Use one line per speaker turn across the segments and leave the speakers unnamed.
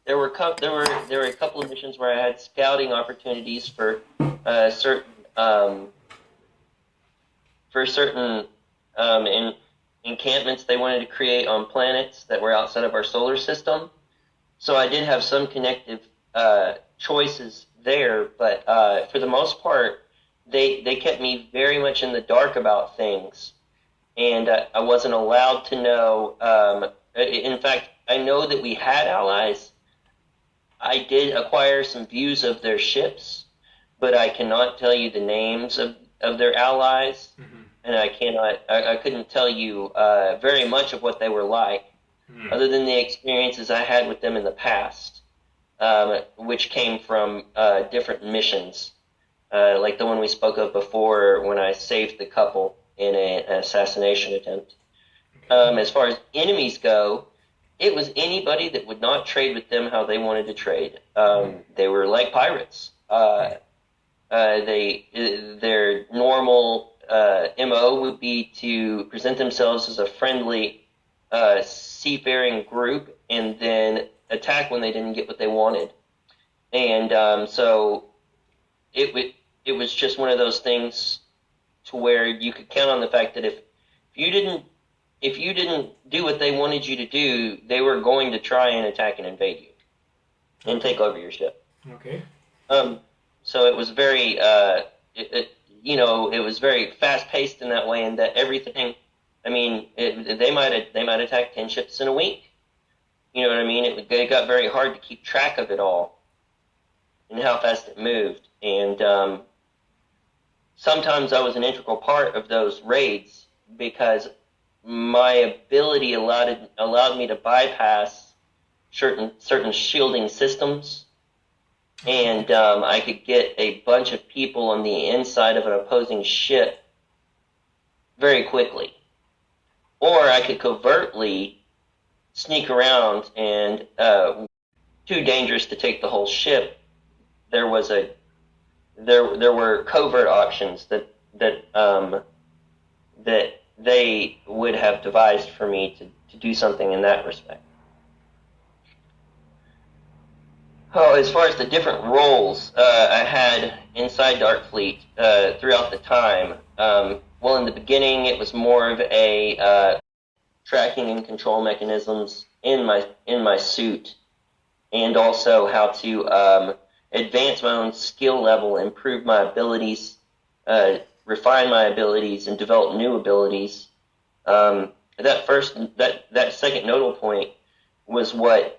there were a couple of missions where I had scouting opportunities for certain encampments they wanted to create on planets that were outside of our solar system. So I did have some connective choices there, but for the most part, they kept me very much in the dark about things, and I wasn't allowed to know. In fact, I know that we had allies. I did acquire some views of their ships, but I cannot tell you the names of their allies, and I couldn't tell you very much of what they were like, other than the experiences I had with them in the past, which came from different missions, like the one we spoke of before when I saved the couple in an assassination attempt. As far as enemies go, it was anybody that would not trade with them how they wanted to trade. They were like pirates. Their normal MO would be to present themselves as a friendly seafaring group and then attack when they didn't get what they wanted. And so it was just one of those things to where you could count on the fact that if you didn't do what they wanted you to do, they were going to try and attack and invade you and take over your ship.
Okay.
So it was very, it was very fast paced in that way, and that everything. I mean, they might attack 10 ships in a week. You know what I mean? It got very hard to keep track of it all and how fast it moved. And sometimes I was an integral part of those raids because my ability allowed me to bypass certain shielding systems, and I could get a bunch of people on the inside of an opposing ship very quickly. Or I could covertly sneak around and too dangerous to take the whole ship. There were covert options that they would have devised for me to do something in that respect. Oh, as far as the different roles I had inside Darkfleet throughout the time, well, in the beginning it was more of a tracking and control mechanisms in my suit, and also how to advance my own skill level, improve my abilities, refine my abilities, and develop new abilities. That second nodal point was what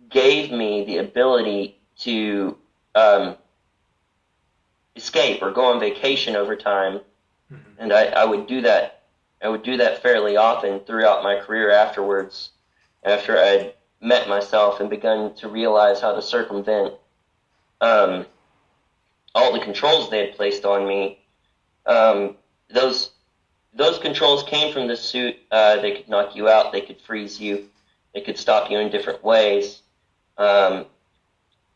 gave me the ability to escape or go on vacation over time, and I would do that. I would do that fairly often throughout my career afterwards, after I'd met myself and begun to realize how to circumvent all the controls they had placed on me. Those controls came from the suit. They could knock you out. They could freeze you. They could stop you in different ways.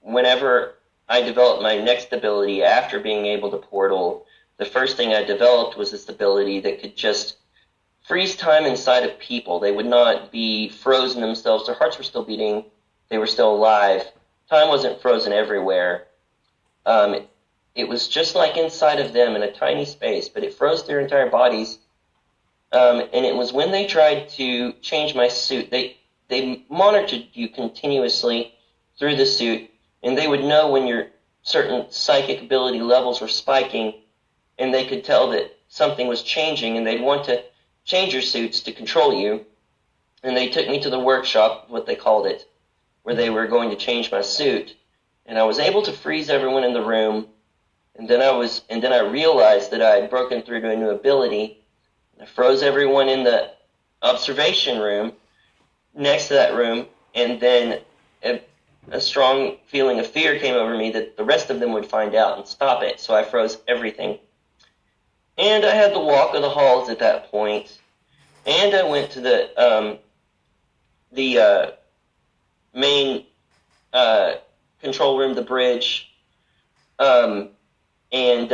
Whenever I developed my next ability after being able to portal, the first thing I developed was this ability that could just freeze time inside of people. They would not be frozen themselves. Their hearts were still beating. They were still alive. Time wasn't frozen everywhere. It was just like inside of them in a tiny space, but it froze their entire bodies. And it was when they tried to change my suit. They monitored you continuously through the suit, and they would know when your certain psychic ability levels were spiking, and they could tell that something was changing, and they'd want to change your suits to control you. And they took me to the workshop, what they called it, where they were going to change my suit, and I was able to freeze everyone in the room. And then I realized that I had broken through to a new ability. I froze everyone in the observation room next to that room, and then a strong feeling of fear came over me that the rest of them would find out and stop it, so I froze everything. And I had the walk of the halls at that point, and I went to the main control room, the bridge, and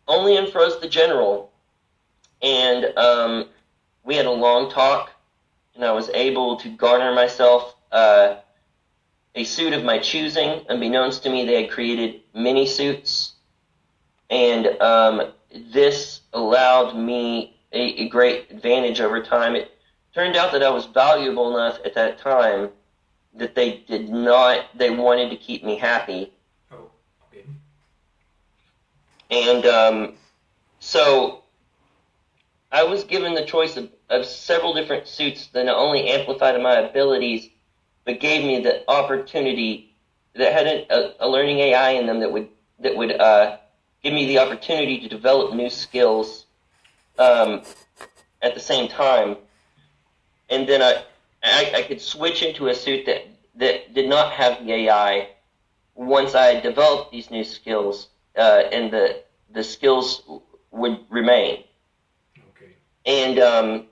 only unfroze the general. And we had a long talk, and I was able to garner myself a suit of my choosing. Unbeknownst to me, they had created mini suits, and this allowed me a great advantage over time. It turned out that I was valuable enough at that time that they wanted to keep me happy.
Oh, okay.
And so I was given the choice of several different suits that not only amplified my abilities, but gave me the opportunity, that had a learning AI in them that would give me the opportunity to develop new skills at the same time. And then I could switch into a suit that did not have the AI once I had developed these new skills, and the skills would remain.
Okay.
And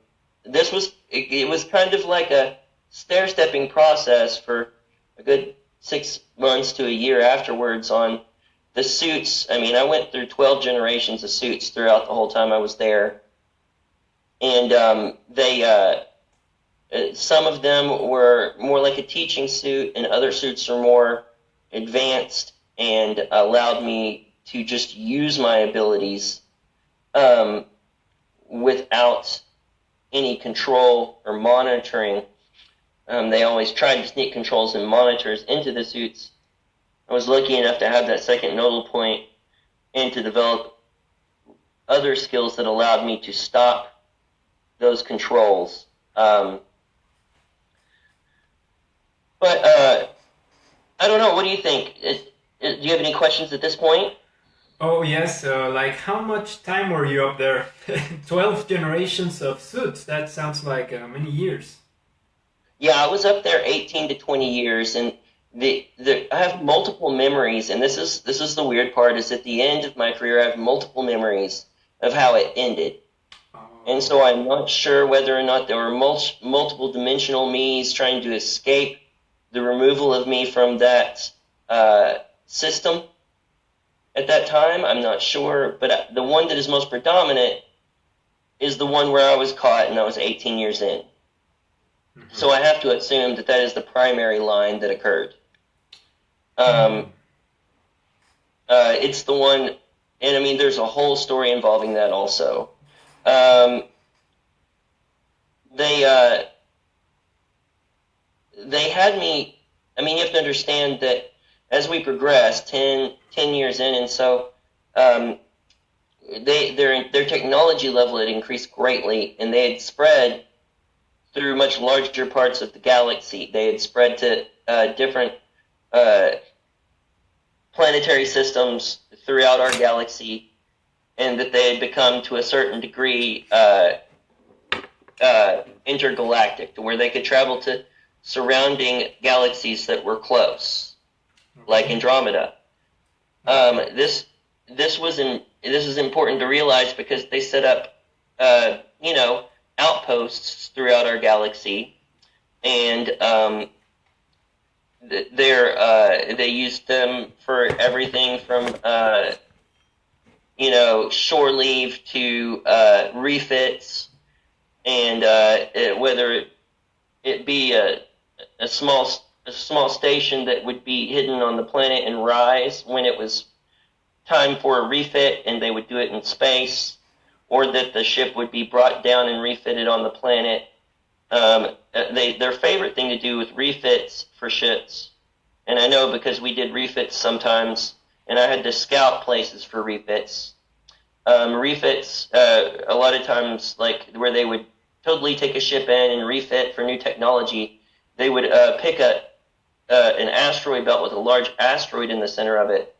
this was it was kind of like a stair-stepping process for a good 6 months to a year afterwards on the suits. I mean, I went through 12 generations of suits throughout the whole time I was there. And some of them were more like a teaching suit, and other suits are more advanced and allowed me to just use my abilities without any control or monitoring. They always tried to sneak controls and monitors into the suits. I was lucky enough to have that second nodal point and to develop other skills that allowed me to stop those controls. But I don't know. What do you think? Do you have any questions at this point?
Oh, yes. Like, how much time were you up there? 12 generations of suits. That sounds like many years.
Yeah, I was up there 18 to 20 years, and I have multiple memories, and this is the weird part, is at the end of my career, I have multiple memories of how it ended. And so I'm not sure whether or not there were multiple dimensional me's trying to escape the removal of me from that system at that time. I'm not sure, but the one that is most predominant is the one where I was caught, and I was 18 years in. Mm-hmm. So I have to assume that is the primary line that occurred. It's the one, and I mean, there's a whole story involving that also. They had me. I mean, you have to understand that as we progressed, 10 years in, and so their technology level had increased greatly, and they had spread through much larger parts of the galaxy. They had spread to different planetary systems throughout our galaxy, and that they had become, to a certain degree, intergalactic, to where they could travel to surrounding galaxies that were close, like Andromeda. This is important to realize, because they set up, outposts throughout our galaxy, and they used them for everything from shore leave to refits, and whether it be a small station that would be hidden on the planet and rise when it was time for a refit, and they would do it in space, or that the ship would be brought down and refitted on the planet. Their favorite thing to do with refits for ships, and I know because we did refits sometimes, and I had to scout places for refits. Refits, a lot of times, like where they would totally take a ship in and refit for new technology, they would pick an asteroid belt with a large asteroid in the center of it,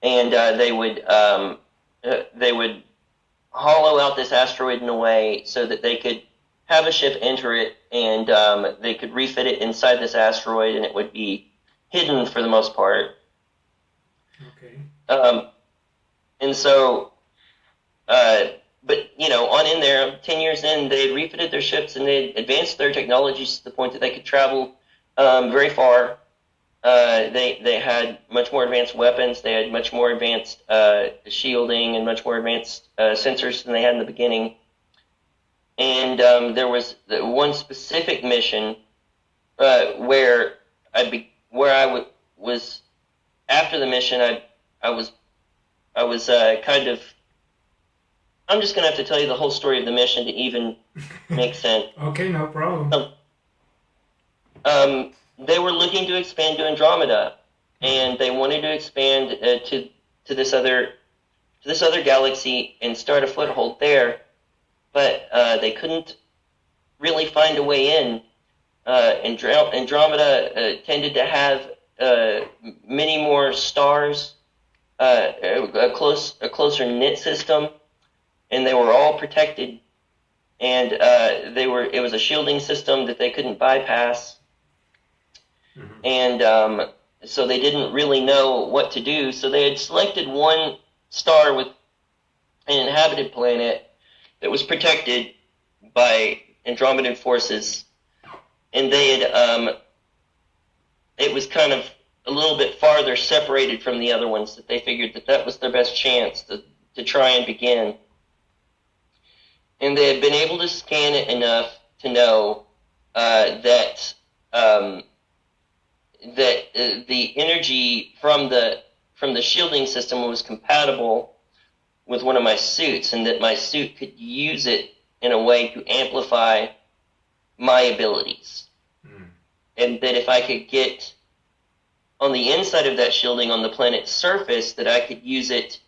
and they would hollow out this asteroid in a way so that they could have a ship enter it, and they could refit it inside this asteroid, and it would be hidden for the most part.
Okay.
And so, but on in there, 10 years in, they had refitted their ships, and they had advanced their technologies to the point that they could travel very far. They had much more advanced weapons. They had much more advanced shielding and much more advanced sensors than they had in the beginning. And there was one specific mission where where was after the mission. I was kind of. I'm just gonna have to tell you the whole story of the mission to even make sense.
Okay, no problem.
They were looking to expand to Andromeda, and they wanted to expand to this other galaxy and start a foothold there, but they couldn't really find a way in. Andromeda tended to have many more stars, a closer knit system, and they were all protected. And it was a shielding system that they couldn't bypass. Mm-hmm. And so they didn't really know what to do. So they had selected one star with an inhabited planet that was protected by Andromedan forces. And they had, it was kind of a little bit farther separated from the other ones, that they figured that was their best chance to try and begin. And they had been able to scan it enough to know that the energy from the shielding system was compatible with one of my suits, and that my suit could use it in a way to amplify my abilities. Mm. And that if I could get on the inside of that shielding on the planet's surface, that I could use it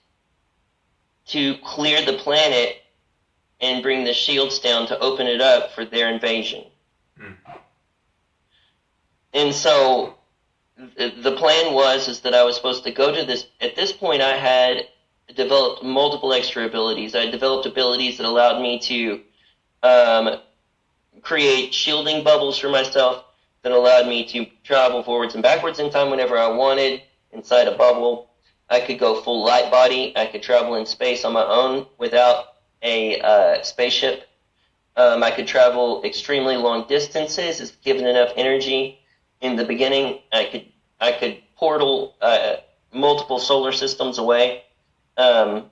to clear the planet and bring the shields down to open it up for their invasion. Mm. And so the plan was that I was supposed to go to this. At this point, I had developed multiple extra abilities. I developed abilities that allowed me to create shielding bubbles for myself, that allowed me to travel forwards and backwards in time whenever I wanted inside a bubble. I could go full light body. I could travel in space on my own without a spaceship. I could travel extremely long distances if given enough energy. In the beginning, I could portal multiple solar systems away, and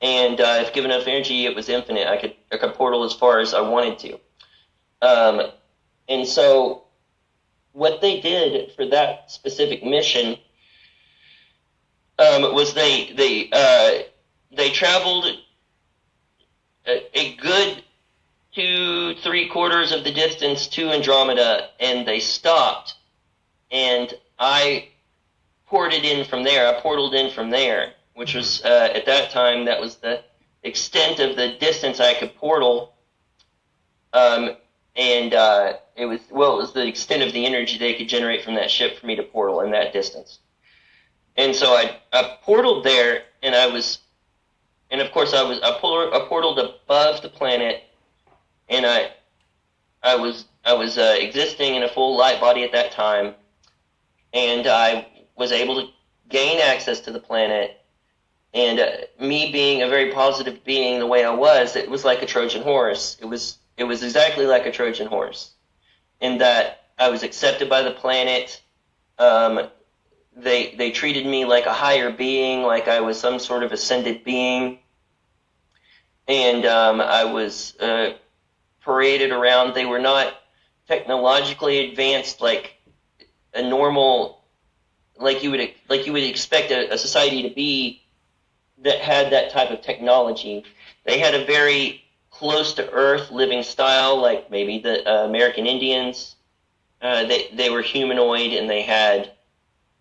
if given enough energy, it was infinite. I could portal as far as I wanted to. And so, what they did for that specific mission was they traveled a good 2-3/4 of the distance to Andromeda, and they stopped, and I portaled in from there, which was, at that time, that was the extent of the distance I could portal, it was the extent of the energy they could generate from that ship for me to portal in that distance. And so I portaled there, and I portaled above the planet, and I was existing in a full light body at that time, and I was able to gain access to the planet. And me being a very positive being the way I was, it was like a Trojan horse. It was exactly like a Trojan horse, in that I was accepted by the planet. They treated me like a higher being, like I was some sort of ascended being, and I was paraded around. They were not technologically advanced like a normal, like you would expect a society to be that had that type of technology. They had a very close to Earth living style, like maybe the American Indians. They were humanoid, and they had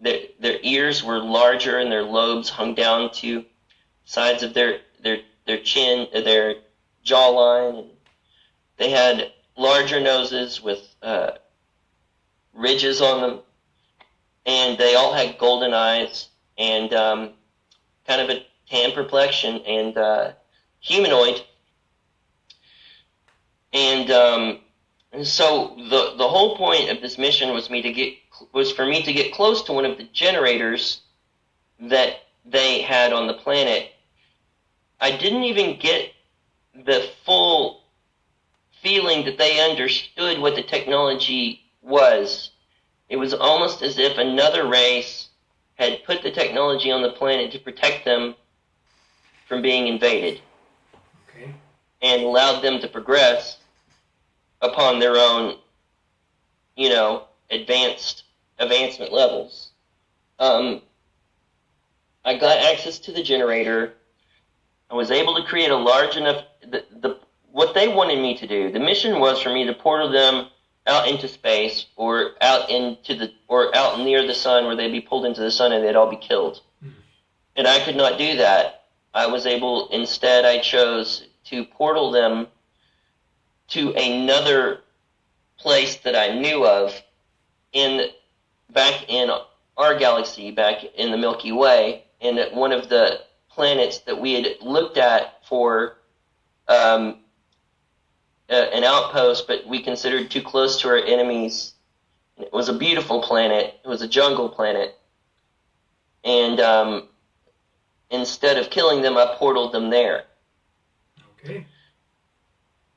their ears were larger, and their lobes hung down to sides of their chin, their jawline. And they had larger noses with ridges on them, and they all had golden eyes and kind of a tan complexion and humanoid. And so the whole point of this mission was for me to get close to one of the generators that they had on the planet. I didn't even get the full feeling that they understood what the technology was. It was almost as if another race had put the technology on the planet to protect them from being invaded. Okay. And allowed them to progress upon their own, advanced advancement levels. I got access to the generator. I was able to create a large enough. What they wanted me to do, the mission was for me to portal them out into space, or out near the sun, where they'd be pulled into the sun and they'd all be killed. And I could not do that. Instead I chose to portal them to another place that I knew of back in our galaxy, back in the Milky Way, and at one of the planets that we had looked at for an outpost, but we considered too close to our enemies. It was a beautiful planet. It was a jungle planet. And instead of killing them, I portaled them there.
Okay.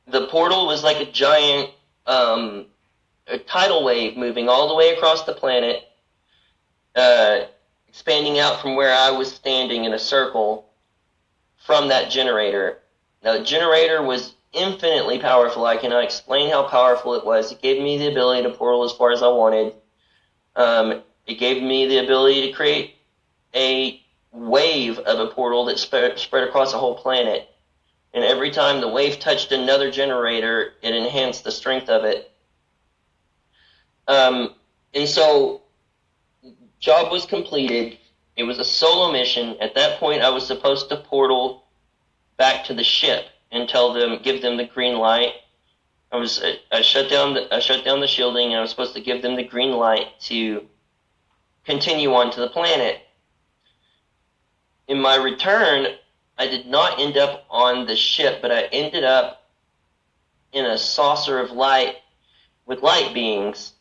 The portal was like a giant a tidal wave moving all the way across the planet, expanding out from where I was standing in a circle from that generator. Now, the generator was infinitely powerful. I cannot explain how powerful it was. It gave me the ability to portal as far as I wanted. It gave me the ability to create a wave of a portal that spread across the whole planet. And every time the wave touched another generator, it enhanced the strength of it. And so, job was completed. It was a solo mission. At that point, I was supposed to portal back to the ship and give them the green light. I shut down the shielding, and I was supposed to give them the green light to continue on to the planet. In my return, I did not end up on the ship, but I ended up in a saucer of light with light beings.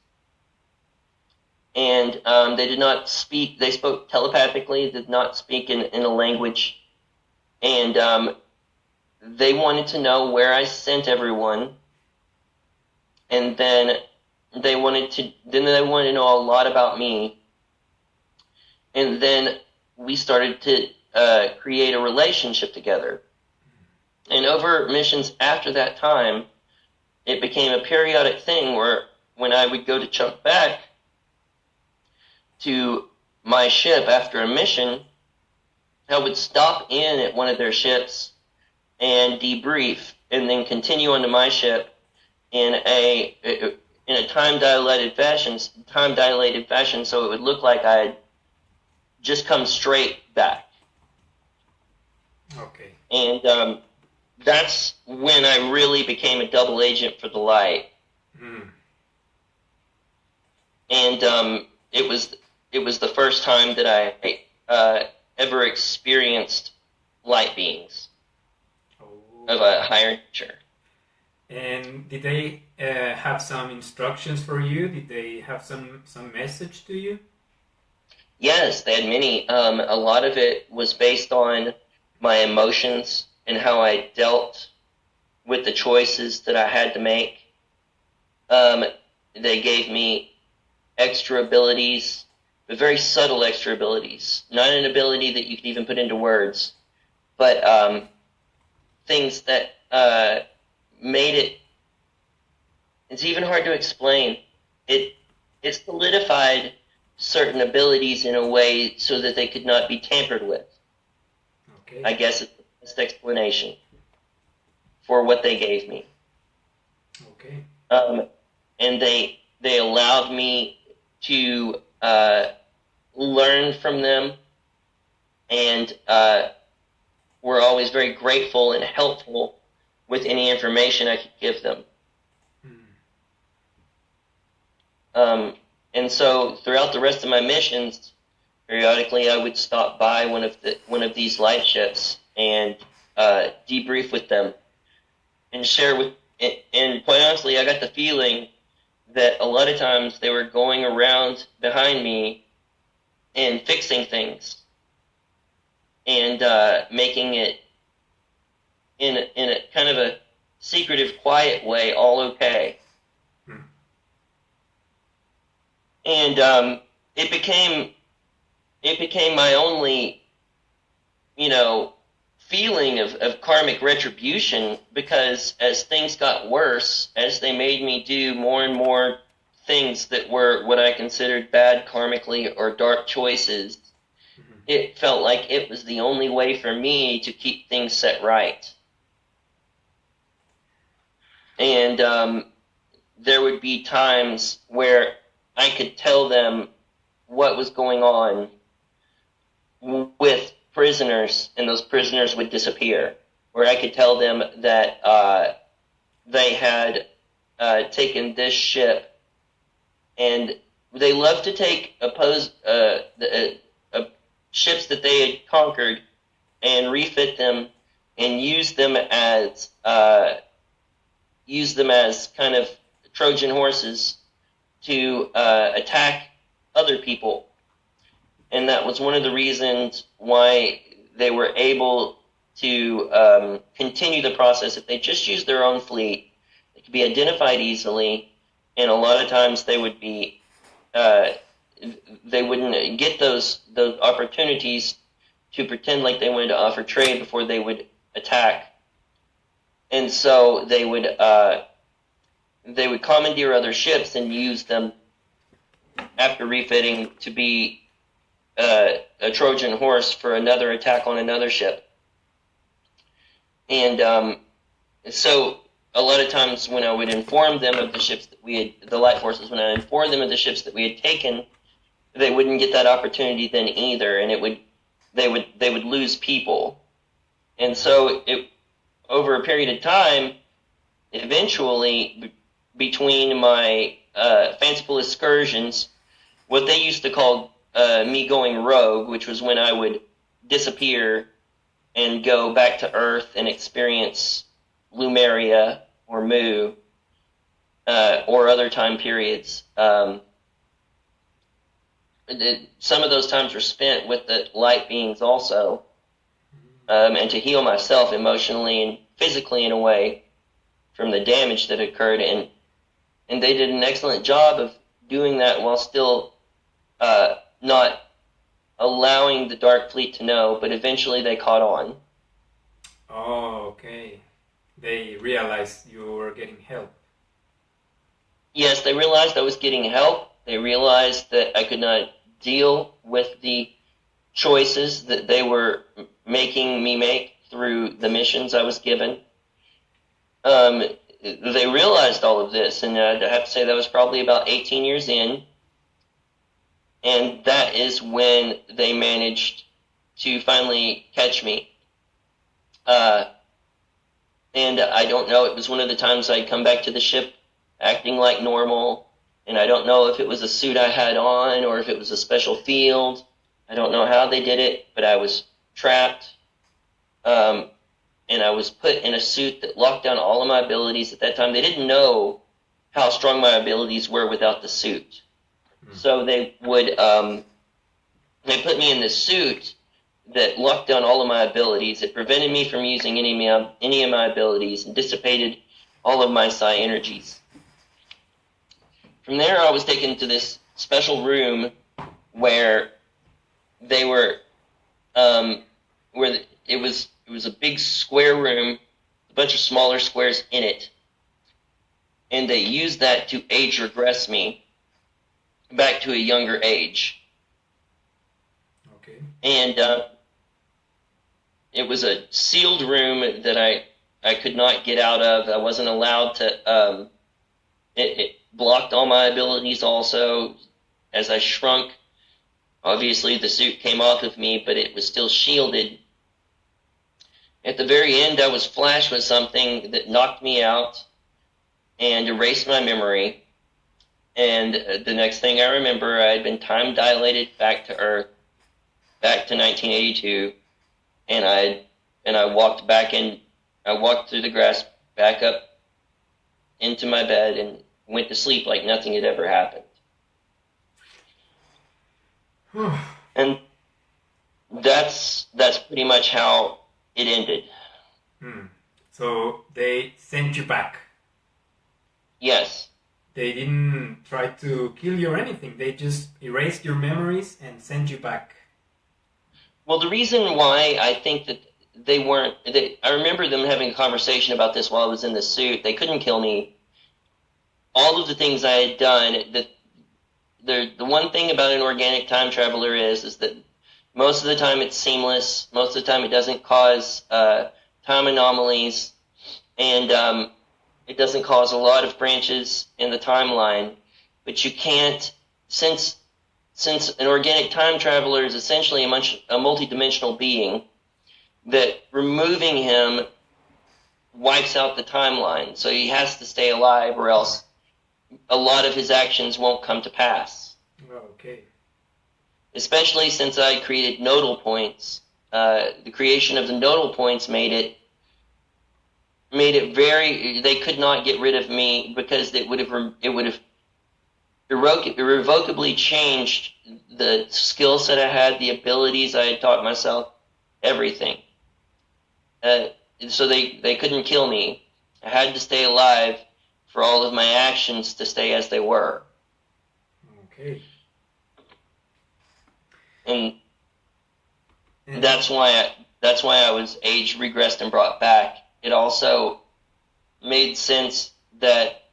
And they did not speak. They spoke telepathically, did not speak in a language. And they wanted to know where I sent everyone. And then they wanted to know a lot about me. And then we started to create a relationship together. And over missions after that time, it became a periodic thing where when I would go to jump back to my ship after a mission, I would stop in at one of their ships and debrief, and then continue onto my ship in a time-dilated fashion, so it would look like I had just come straight back.
Okay.
And that's when I really became a double agent for the light. And it was the first time that I ever experienced light beings of a higher nature.
And did they have some instructions for you? Did they have some message to you?
Yes, they had many. A lot of it was based on my emotions and how I dealt with the choices that I had to make. They gave me extra abilities, but very subtle extra abilities. Not an ability that you could even put into words, but things that made it. It's even hard to explain. It solidified certain abilities in a way so that they could not be tampered with.
Okay.
I guess it's the best explanation for what they gave me.
Okay.
And they allowed me to learn from them, and were always very grateful and helpful with any information I could give them. And so throughout the rest of my missions, periodically I would stop by one of these light ships and debrief with them and share with. And quite honestly, I got the feeling that a lot of times they were going around behind me and fixing things and making it in a kind of a secretive, quiet way all okay. And it became my only, feeling of karmic retribution, because as things got worse, as they made me do more and more things that were what I considered bad karmically or dark choices, it felt like it was the only way for me to keep things set right. And there would be times where I could tell them what was going on with prisoners, and those prisoners would disappear. Where I could tell them that they had taken this ship, and they loved to take ships that they had conquered and refit them and use them as kind of Trojan horses to attack other people. And that was one of the reasons why they were able to continue the process. If they just used their own fleet, they could be identified easily, and a lot of times they would be they wouldn't get those opportunities to pretend like they wanted to offer trade before they would attack. And so they would commandeer other ships and use them after refitting to be a Trojan horse for another attack on another ship. And so a lot of times when I would inform them of the ships that the light forces, when I informed them of the ships that we had taken, they wouldn't get that opportunity then either, and they would lose people. And so over a period of time, eventually, between my fanciful excursions, what they used to call me going rogue, which was when I would disappear and go back to Earth and experience Lumeria or Mu or other time periods. Some of those times were spent with the light beings also, and to heal myself emotionally and physically in a way from the damage that occurred. And they did an excellent job of doing that while still not allowing the Dark Fleet to know, but eventually they caught on.
Oh, okay. They realized you were getting help.
Yes, they realized I was getting help. They realized that I could not deal with the choices that they were making me make through the missions I was given. They realized all of this, and I have to say that was probably about 18 years in, and that is when they managed to finally catch me. And I don't know, it was one of the times I'd come back to the ship acting like normal, and I don't know if it was a suit I had on or if it was a special field. I don't know how they did it, but I was trapped, and I was put in a suit that locked down all of my abilities. At that time, they didn't know how strong my abilities were without the suit. So they would, they put me in this suit that locked down all of my abilities. It prevented me from using any of my abilities and dissipated all of my psi energies. From there, I was taken to this special room where they were, it was a big square room, a bunch of smaller squares in it, and they used that to age regress me back to a younger age.
Okay.
And it was a sealed room that I could not get out of. I wasn't allowed to. It blocked all my abilities also. As I shrunk, obviously the suit came off of me, but it was still shielded. At the very end, I was flashed with something that knocked me out and erased my memory. And the next thing I remember, I had been time dilated back to Earth, back to 1982, and I walked back in. I walked through the grass back up into my bed and went to sleep like nothing had ever happened. And that's pretty much how it ended.
So they sent you back.
Yes.
They didn't try to kill you or anything. They just erased your memories and sent you back.
Well, the reason why I think that they weren't... I remember them having a conversation about this while I was in the suit. They couldn't kill me. all of the things I had done, the one thing about an organic time traveler is that most of the time it's seamless. Most of the time it doesn't cause time anomalies, and it doesn't cause a lot of branches in the timeline. But you can't, since an organic time traveler is essentially a multidimensional being, that removing him wipes out the timeline. So he has to stay alive, or else a lot of his actions won't come to pass.
Okay.
Especially since I created nodal points. The creation of the nodal points made it very. They could not get rid of me, because it would have irrevocably changed the skill set I had, the abilities I had taught myself, everything. So they couldn't kill me. I had to stay alive for all of my actions to stay as they were.
Okay.
And that's why I was age regressed and brought back. It also made sense that,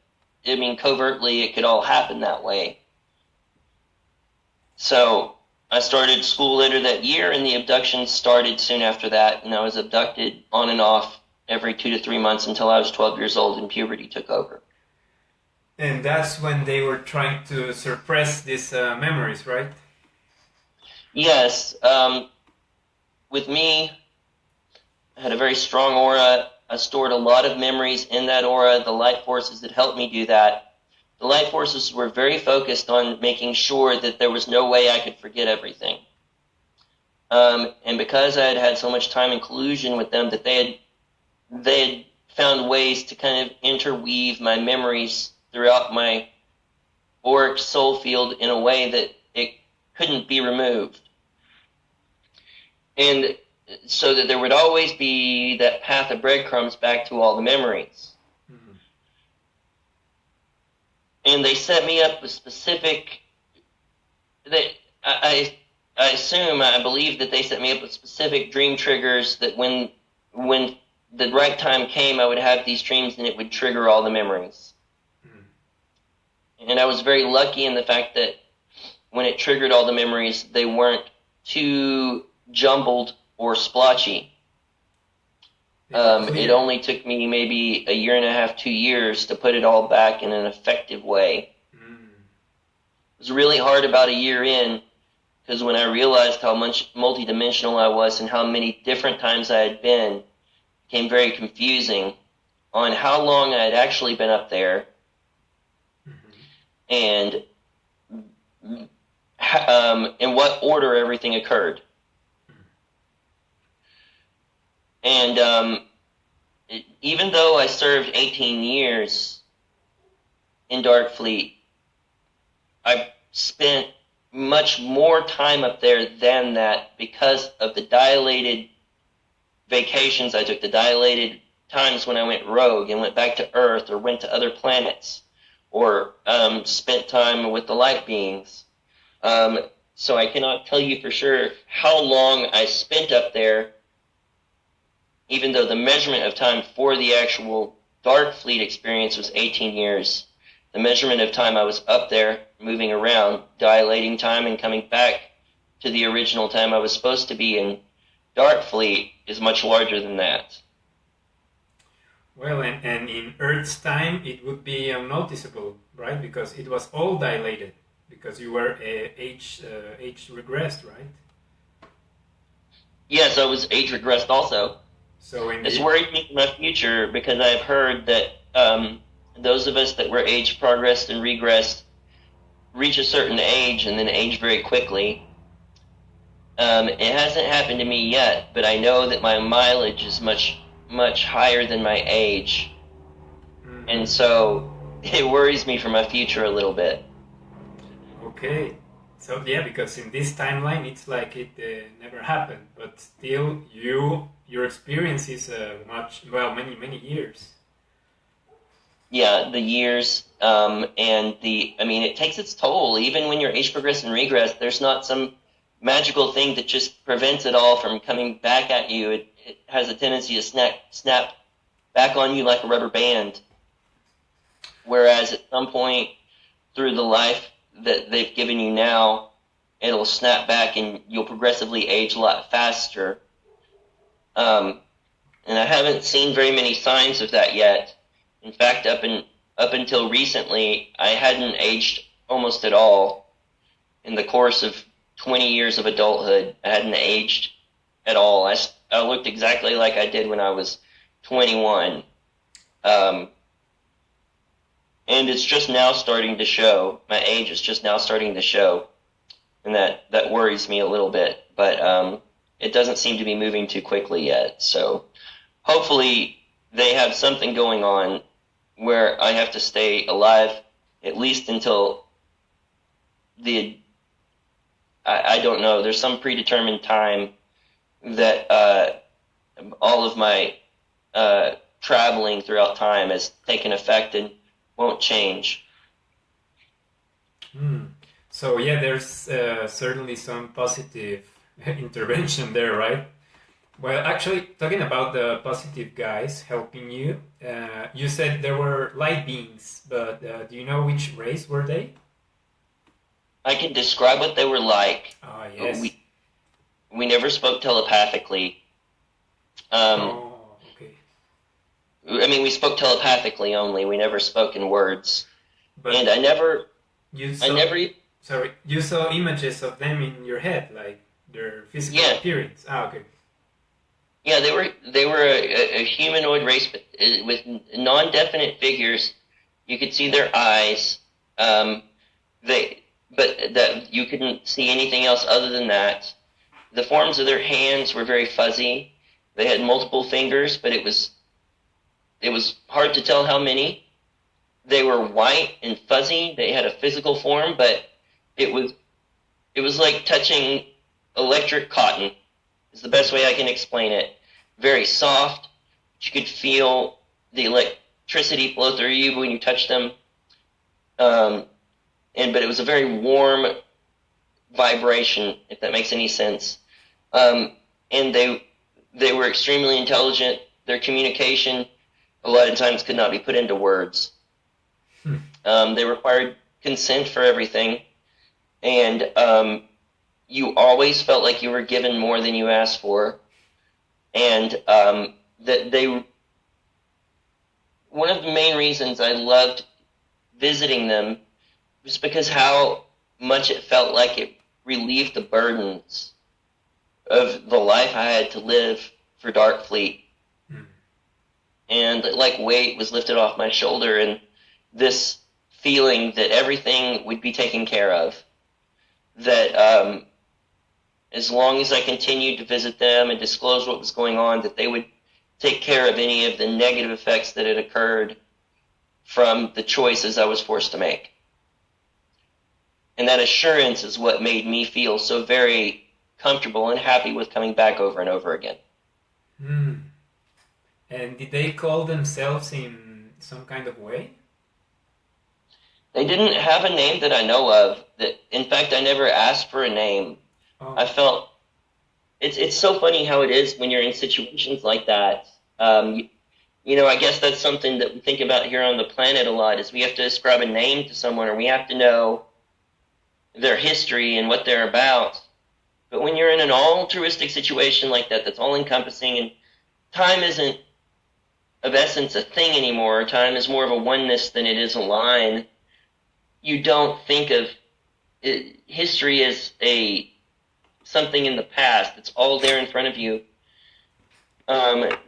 I mean, covertly it could all happen that way. So I started school later that year, and the abductions started soon after that, and I was abducted on and off every 2 to 3 months until I was 12 years old and puberty took over.
And that's when they were trying to suppress these memories, right?
Yes. With me, I had a very strong aura. I stored a lot of memories in that aura. The light forces that helped me do that. The light forces were very focused on making sure that there was no way I could forget everything. And because I had had so much time in collusion with them, that they had found ways to kind of interweave my memories throughout my auric soul field in a way that it couldn't be removed. And so that there would always be that path of breadcrumbs back to all the memories. Mm-hmm. And they set me up with specific... I believe that they set me up with specific dream triggers, that when the right time came, I would have these dreams and it would trigger all the memories. Mm-hmm. And I was very lucky in the fact that when it triggered all the memories, they weren't too jumbled or splotchy. It only took me maybe 1.5 to 2 years to put it all back in an effective way. Mm. It was really hard about a year in, because when I realized how much multidimensional I was and how many different times I had been, it became very confusing on how long I had actually been up there, mm-hmm. and in what order everything occurred. And even though I served 18 years in Dark Fleet, I spent much more time up there than that because of the dilated vacations I took, the dilated times when I went rogue and went back to Earth or went to other planets or spent time with the light beings. So I cannot tell you for sure how long I spent up there, even though the measurement of time for the actual Dark Fleet experience was 18 years. The measurement of time I was up there, moving around, dilating time and coming back to the original time I was supposed to be in Dark Fleet is much larger than that.
Well, and in Earth's time, it would be unnoticeable, right? Because it was all dilated, because you were age regressed, right?
Yes, I was age regressed also.
So
it's worried me for my future, because I've heard that those of us that were age progressed and regressed reach a certain age and then age very quickly. It hasn't happened to me yet, but I know that my mileage is much, much higher than my age. Mm-hmm. And so it worries me for my future a little bit.
Okay. So yeah, because in this timeline it's like it never happened, but still your experience is many years.
Yeah, the years, and it takes its toll. Even when you're age progressed and regressed, there's not some magical thing that just prevents it all from coming back at you. It has a tendency to snap back on you like a rubber band. whereas at some point through the life that they've given you now, it'll snap back and you'll progressively age a lot faster. And I haven't seen very many signs of that yet. In fact, up until recently, I hadn't aged almost at all. In the course of 20 years of adulthood, I hadn't aged at all. I looked exactly like I did when I was 21. And it's just now starting to show. My age is just now starting to show. And that worries me a little bit. But it doesn't seem to be moving too quickly yet. So hopefully they have something going on where I have to stay alive at least until I don't know, there's some predetermined time that all of my traveling throughout time has taken effect and won't change.
So yeah, there's certainly some positive intervention there, right? Well, actually, talking about the positive guys helping you, you said there were light beings, but do you know which race were they?
I can describe what they were like.
Yes.
We never spoke telepathically.
Okay.
I mean, we spoke telepathically only. We never spoke in words.
But
and I never...
You saw images of them in your head, like their physical appearance. Okay.
Yeah, they were a humanoid race with non-definite figures. You could see their eyes. But that you couldn't see anything else other than that. The forms of their hands were very fuzzy. They had multiple fingers, but it was hard to tell how many. They were white and fuzzy. They had a physical form, but it was like touching electric cotton. Is the best way I can explain it. Very soft. You could feel the electricity flow through you when you touched them. But it was a very warm vibration, if that makes any sense. And they were extremely intelligent. Their communication a lot of times could not be put into words. They required consent for everything. And you always felt like you were given more than you asked for. And one of the main reasons I loved visiting them was because how much it felt like it relieved the burdens of the life I had to live for Darkfleet. And like weight was lifted off my shoulder, and this feeling that everything would be taken care of. That as long as I continued to visit them and disclose what was going on, that they would take care of any of the negative effects that had occurred from the choices I was forced to make. And that assurance is what made me feel so very comfortable and happy with coming back over and over again.
And did they call themselves in some kind of way?
They didn't have a name that I know of. In fact, I never asked for a name. I felt... It's so funny how it is when you're in situations like that. I guess that's something that we think about here on the planet a lot, is we have to ascribe a name to someone, or we have to know their history and what they're about. But when you're in an altruistic situation like that, that's all-encompassing, and time isn't, of essence, a thing anymore. Time is more of a oneness than it is a line. You don't think of history as something in the past. It's all there in front of you.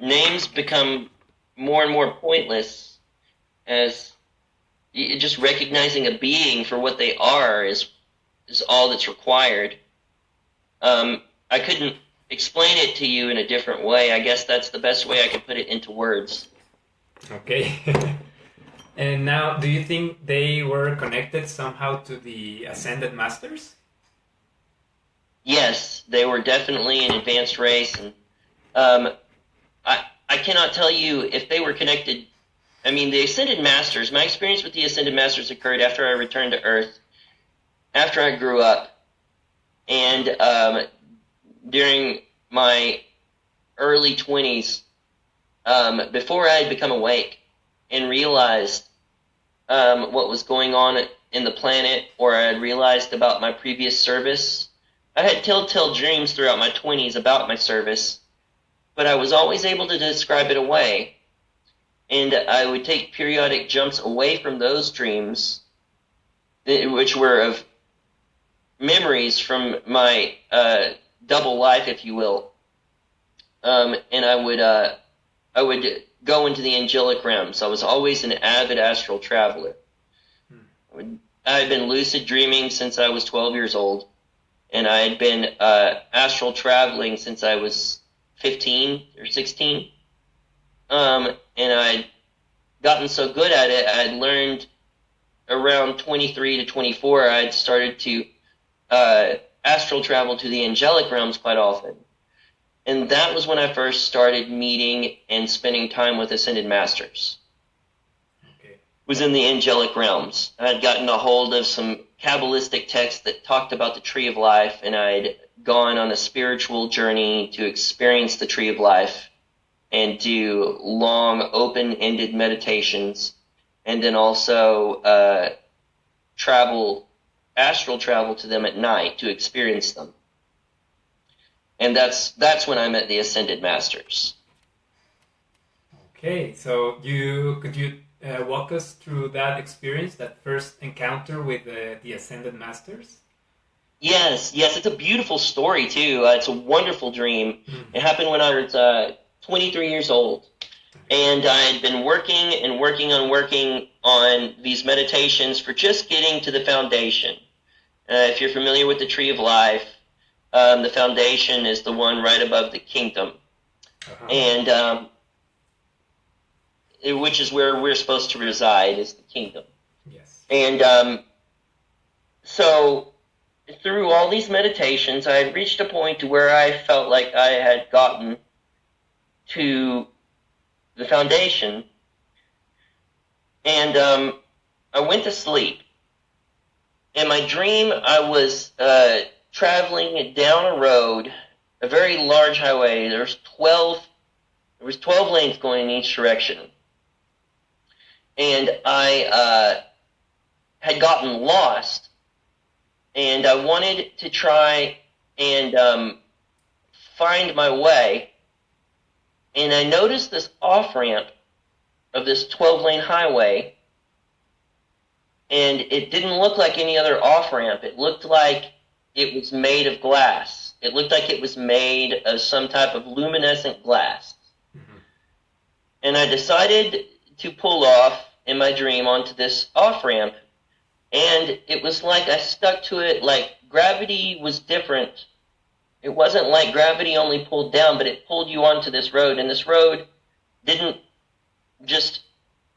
Names become more and more pointless, as just recognizing a being for what they are is all that's required. I couldn't explain it to you in a different way. I guess that's the best way I could put it into words.
Okay. And now, do you think they were connected somehow to the Ascended Masters?
Yes, they were definitely an advanced race, and I cannot tell you if they were connected. I mean, the Ascended Masters, my experience with the Ascended Masters occurred after I returned to Earth, after I grew up, and during my early 20s, before I had become awake and realized what was going on in the planet, or I had realized about my previous service. I had telltale dreams throughout my 20s about my service, but I was always able to describe it away. And I would take periodic jumps away from those dreams, which were of memories from my double life, if you will. And I would go into the angelic realms. I was always an avid astral traveler. I had been lucid dreaming since I was 12 years old, and I had been astral traveling since I was 15 or 16. And I'd gotten so good at it, I'd learned around 23 to 24, I'd started to astral travel to the angelic realms quite often. And that was when I first started meeting and spending time with ascended masters. Okay. Was in the angelic realms. I had gotten a hold of some Kabbalistic texts that talked about the tree of life, and I'd gone on a spiritual journey to experience the tree of life and do long, open-ended meditations, and then also astral travel to them at night to experience them. And that's when I met the Ascended Masters.
Okay, so could you walk us through that experience, that first encounter with the Ascended Masters?
Yes, it's a beautiful story too. It's a wonderful dream. Mm-hmm. It happened when I was 23 years old, and I had been working on these meditations for just getting to the foundation. If you're familiar with the Tree of Life, the foundation is the one right above the kingdom, and which is where we're supposed to reside, is the kingdom.
Yes.
And so through all these meditations, I had reached a point to where I felt like I had gotten to the foundation, and I went to sleep. In my dream, I was traveling down a road, a very large highway. There was 12 lanes going in each direction. And I had gotten lost, and I wanted to try and find my way. And I noticed this off-ramp of this 12-lane highway, and it didn't look like any other off-ramp. It looked like it was made of glass. It looked like it was made of some type of luminescent glass. Mm-hmm. And I decided to pull off in my dream onto this off-ramp, and it was like I stuck to it like gravity was different. It wasn't like gravity only pulled down, but it pulled you onto this road, and this road didn't just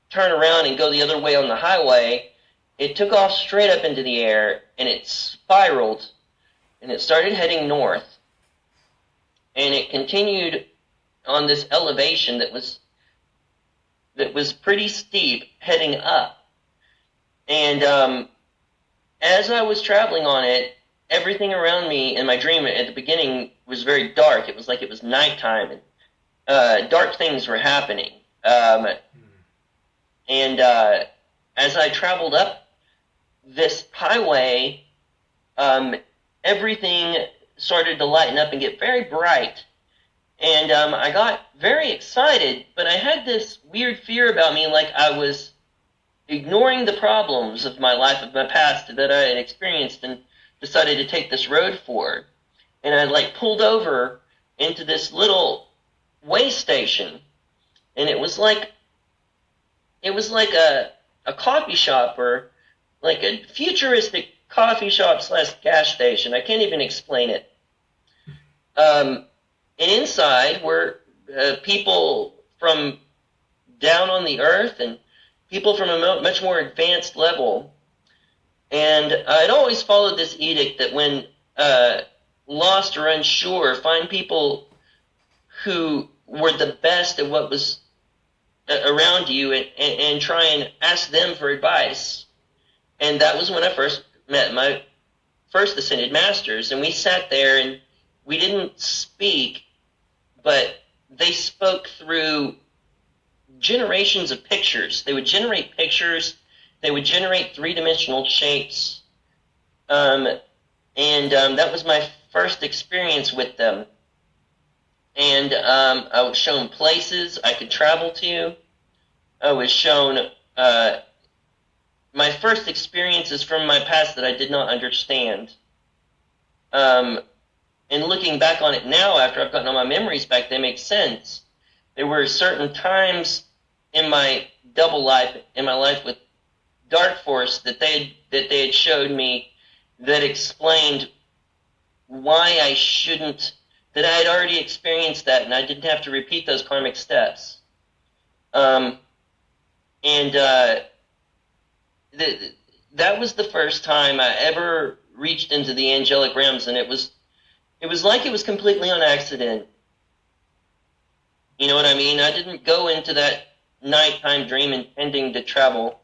turn around and go the other way on the highway. It took off straight up into the air, and it spiraled, and it started heading north, and it continued on this elevation that was pretty steep, heading up. And as I was traveling on it, everything around me in my dream at the beginning was very dark. It was like it was nighttime, and dark things were happening. And as I traveled up this highway, everything started to lighten up and get very bright. And I got very excited, but I had this weird fear about me, like I was ignoring the problems of my life, of my past that I had experienced, and decided to take this road forward. And I pulled over into this little way station, and it was like a coffee shop, or like a futuristic coffee shop / gas station. I can't even explain it. And inside were people from down on the earth and people from a much more advanced level. And I'd always followed this edict that when lost or unsure, find people who were the best at what was around you and try and ask them for advice. And that was when I first met my first Ascended Masters. And we sat there and we didn't speak, but they spoke through generations of pictures. They would generate pictures, they would generate three-dimensional shapes, and that was my first experience with them. And I was shown places I could travel to. I was shown my first experiences from my past that I did not understand. And looking back on it now, after I've gotten all my memories back, they make sense. There were certain times in my double life, in my life with Dark Force, that they had showed me that explained why I shouldn't, that I had already experienced that and I didn't have to repeat those karmic steps. That was the first time I ever reached into the angelic realms, and it was like it was completely on accident. You know what I mean? I didn't go into that nighttime dream intending to travel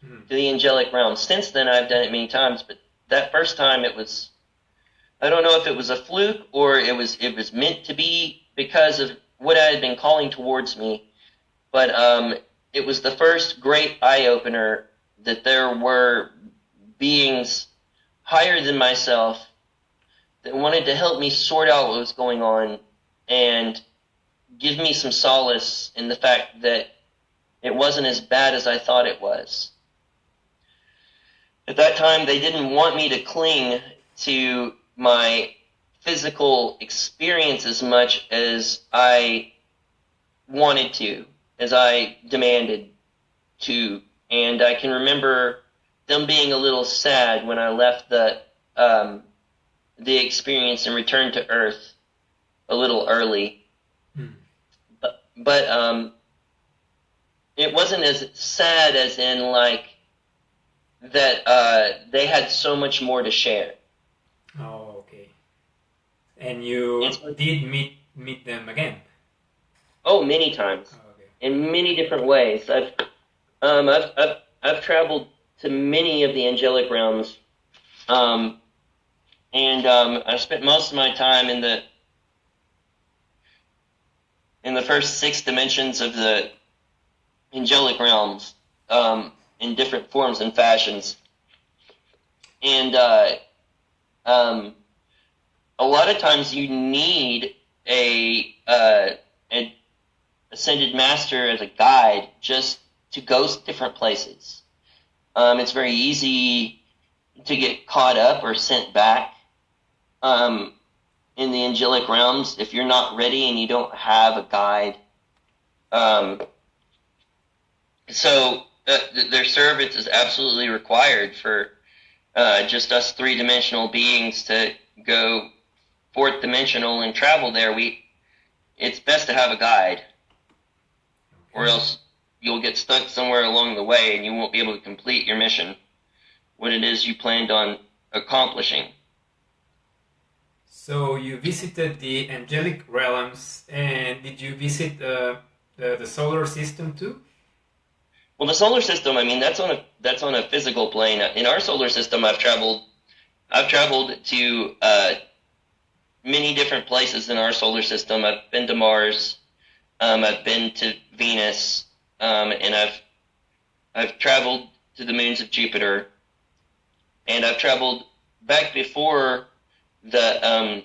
to the angelic realms. Since then, I've done it many times, but that first time it was, I don't know if it was a fluke or it was meant to be because of what I had been calling towards me. But it was the first great eye-opener that there were beings higher than myself that wanted to help me sort out what was going on and give me some solace in the fact that it wasn't as bad as I thought it was. At that time, they didn't want me to cling to my physical experience as much as I wanted to, as I demanded to. And I can remember them being a little sad when I left the experience and returned to Earth a little early. But it wasn't as sad as in like that they had so much more to share.
Oh, okay. And you did meet them again?
Oh, many times.
Oh, okay.
In many different ways. I've traveled to many of the angelic realms, and I spent most of my time in the first 6 dimensions of the angelic realms, in different forms and fashions. And a lot of times you need an ascended master as a guide just to go different places. It's very easy to get caught up or sent back in the angelic realms if you're not ready and you don't have a guide. So their service is absolutely required for just us 3-dimensional beings to go 4th dimensional and travel there. It's best to have a guide, or else you'll get stuck somewhere along the way and you won't be able to complete your mission, what it is you planned on accomplishing.
So you visited the angelic realms, and did you visit the solar system too?
Well, the solar system, I mean, that's on a physical plane. In our solar system, I've traveled to many different places in our solar system. I've been to Mars, I've been to Venus, and I've traveled to the moons of Jupiter, and I've traveled back before the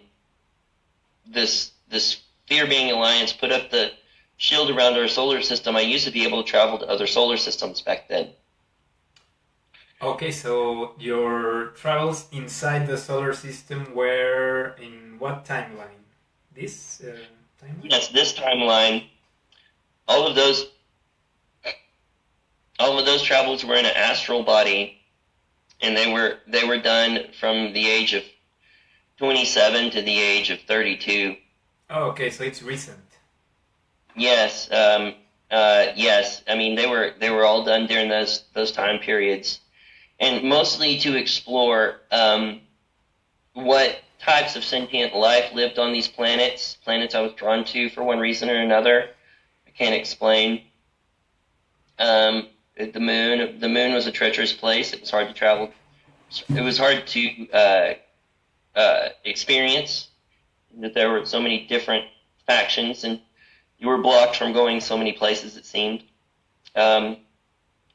Sphere Being Alliance put up the shield around our solar system. I used to be able to travel to other solar systems back then.
Okay, so your travels inside the solar system were in what timeline? This timeline?
Yes, this timeline. All of those travels were in an astral body, and they were done from the age of 27 to the age of 32.
Oh, okay, so it's recent.
Yes, yes. I mean, they were all done during those time periods, and mostly to explore what types of sentient life lived on these planets I was drawn to for one reason or another. I can't explain. The moon was a treacherous place. It was hard to travel. It was hard to experience. That there were so many different factions, and you were blocked from going so many places, it seemed.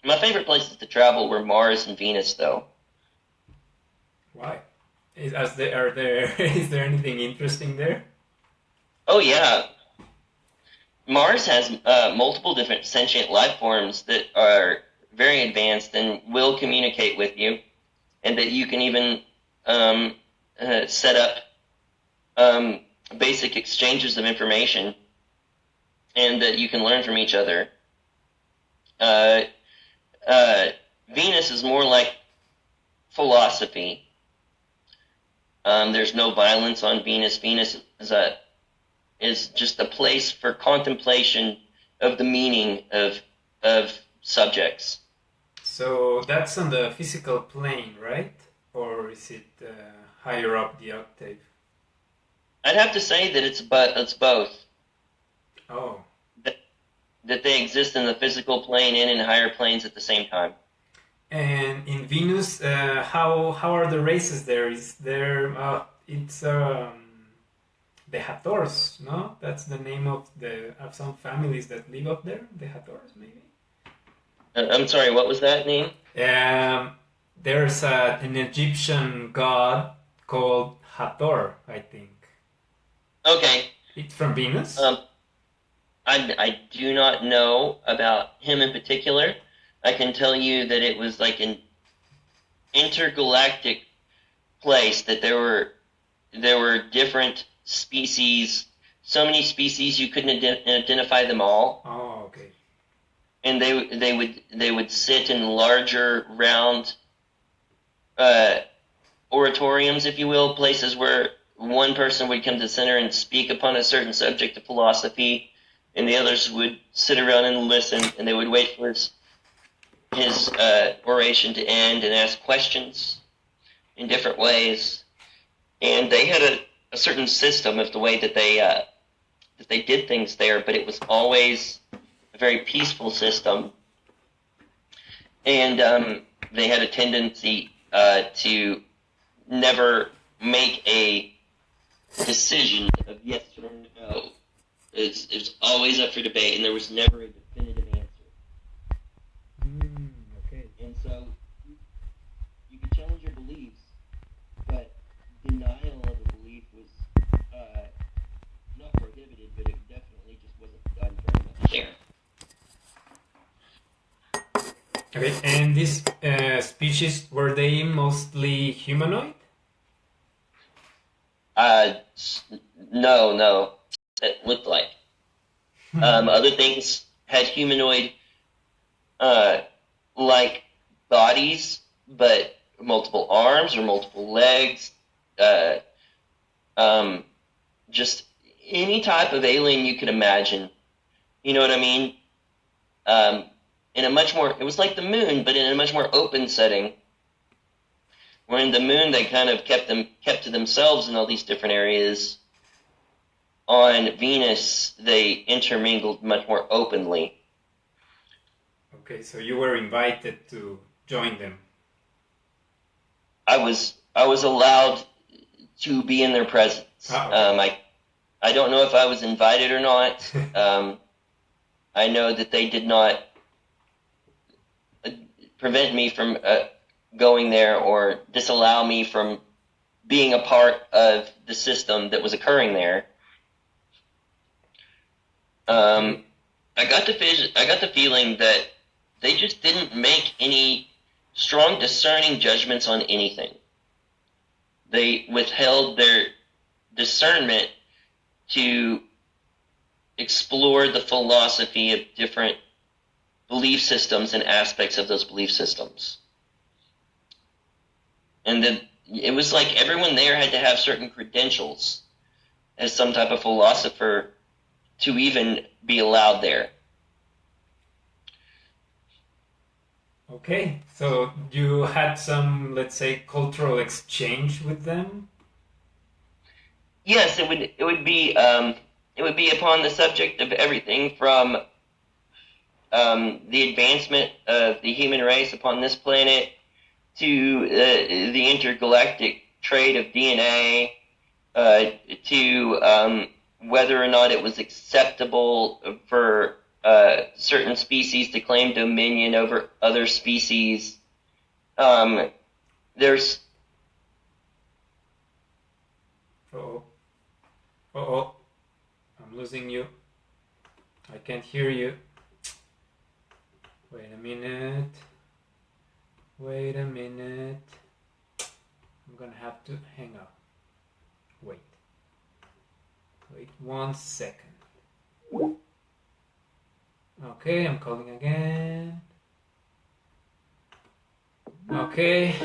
My favorite places to travel were Mars and Venus, though.
Why? Is there anything interesting there?
Oh yeah, Mars has multiple different sentient life forms that are very advanced and will communicate with you, and that you can even set up basic exchanges of information, and that you can learn from each other. Venus is more like philosophy. There's no violence on Venus. Venus is just a place for contemplation of the meaning of subjects.
So that's on the physical plane, right? Or is it higher up the octave?
I'd have to say that it's both.
Oh.
That they exist in the physical plane and in higher planes at the same time.
And in Venus, how are the races there? Is there it's the Hathors, no? That's the name of some families that live up there. The Hathors, maybe.
I'm sorry, what was that name?
There's an Egyptian god called Hathor, I think.
Okay.
It's from Venus?
I do not know about him in particular. I can tell you that it was like an intergalactic place, that there were different species, so many species you couldn't identify them all.
Oh, okay.
And they would sit in larger round oratoriums, if you will, places where one person would come to the center and speak upon a certain subject of philosophy, and the others would sit around and listen, and they would wait for his oration to end and ask questions in different ways. And they had a certain system of the way that they did things there, but it was always a very peaceful system. And they had a tendency to never make a decision of yes or no. It was always up for debate, and there was never a definitive answer.
Okay.
And so you could challenge your beliefs, but denial of a belief was not prohibited, but it definitely just wasn't done very much there.
Okay, and these species, were they mostly humanoid?
No. It looked like. Other things had humanoid like bodies, but multiple arms or multiple legs, just any type of alien you could imagine. You know what I mean? It was like the moon, but in a much more open setting. Where in the moon they kind of kept to themselves in all these different areas. On Venus, they intermingled much more openly.
Okay, so you were invited to join them.
I was allowed to be in their presence.
Okay.
I don't know if I was invited or not. I know that they did not prevent me from going there or disallow me from being a part of the system that was occurring there. I got the feeling that they just didn't make any strong discerning judgments on anything. They withheld their discernment to explore the philosophy of different belief systems and aspects of those belief systems. And then it was like everyone there had to have certain credentials as some type of philosopher to even be allowed there.
Okay, so you had some, let's say, cultural exchange with them?
Yes, it would be upon the subject of everything from the advancement of the human race upon this planet to the intergalactic trade of DNA, to whether or not it was acceptable for certain species to claim dominion over other species. There's...
Uh-oh. Uh-oh. I'm losing you. I can't hear you. Wait a minute. Wait a minute. I'm gonna have to hang up. Wait. Wait 1 second. Okay, I'm calling again. Okay.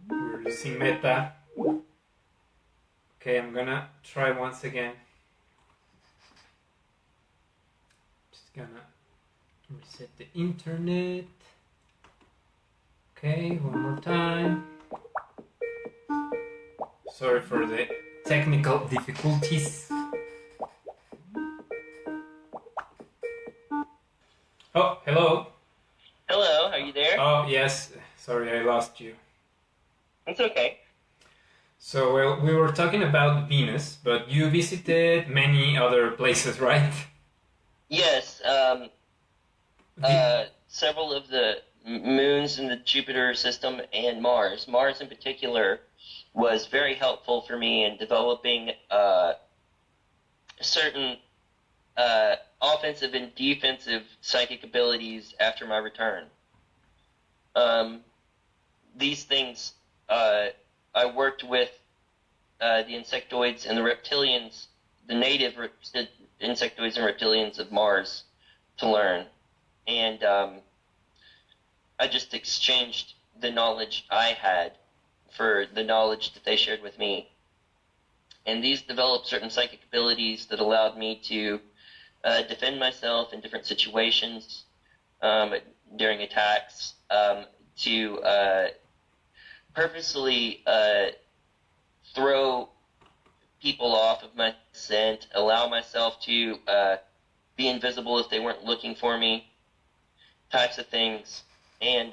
We're losing meta. Okay, I'm gonna try once again. Just gonna reset the internet. Okay, one more time. Sorry for the technical difficulties. Oh, hello.
Hello, are you there?
Oh, yes. Sorry, I lost you.
It's okay.
So, well, we were talking about Venus, but you visited many other places, right?
Yes, several of the moons in the Jupiter system and Mars. Mars in particular was very helpful for me in developing certain offensive and defensive psychic abilities after my return. These things, I worked with the insectoids and the reptilians, the native insectoids and reptilians of Mars to learn. And I just exchanged the knowledge I had for the knowledge that they shared with me. And these developed certain psychic abilities that allowed me to defend myself in different situations during attacks, to purposely throw people off of my scent, allow myself to be invisible if they weren't looking for me, types of things, and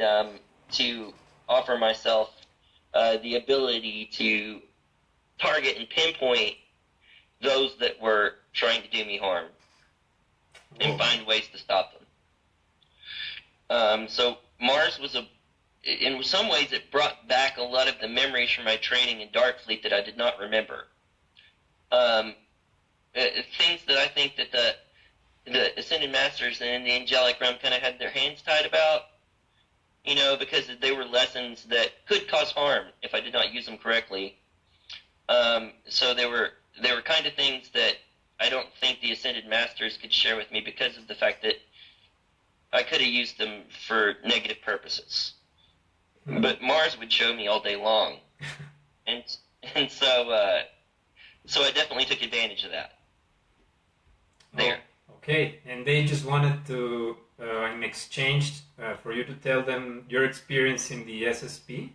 to offer myself the ability to target and pinpoint those that were trying to do me harm and find ways to stop them. So Mars was in some ways it brought back a lot of the memories from my training in Darkfleet that I did not remember. Things that I think that the Ascended Masters and the Angelic realm kind of had their hands tied about, because they were lessons that could cause harm if I did not use them correctly. So they were kind of things that I don't think the Ascended Masters could share with me because of the fact that I could have used them for negative purposes. Mm-hmm. But Mars would show me all day long. and so I definitely took advantage of that. There.
Oh, okay, and they just wanted to, in exchange, for you to tell them your experience in the SSP?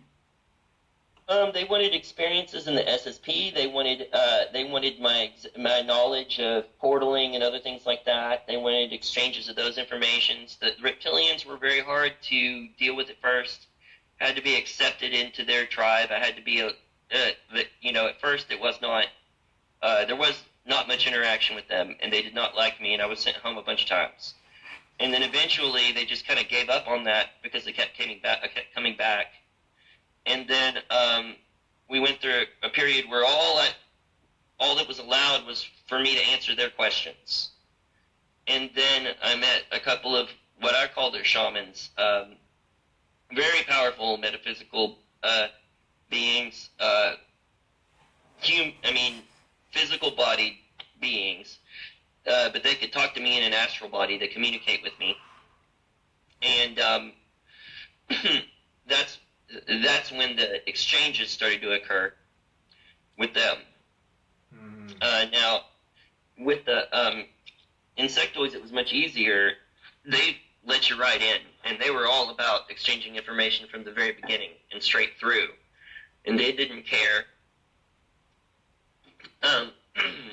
They wanted experiences in the SSP. They wanted my knowledge of portaling and other things like that. They wanted exchanges of those informations. The reptilians were very hard to deal with at first. I had to be accepted into their tribe. I had to be at first it was not. There was not much interaction with them, and they did not like me, and I was sent home a bunch of times. And then eventually they just kind of gave up on that because they kept coming back. And then we went through a period where all that was allowed was for me to answer their questions. And then I met a couple of what I call their shamans, very powerful metaphysical beings, physical-bodied beings, but they could talk to me in an astral body. They communicate with me. And that's when the exchanges started to occur with them. Mm. Now, with the insectoids, it was much easier. let you right in, and they were all about exchanging information from the very beginning and straight through, and they didn't care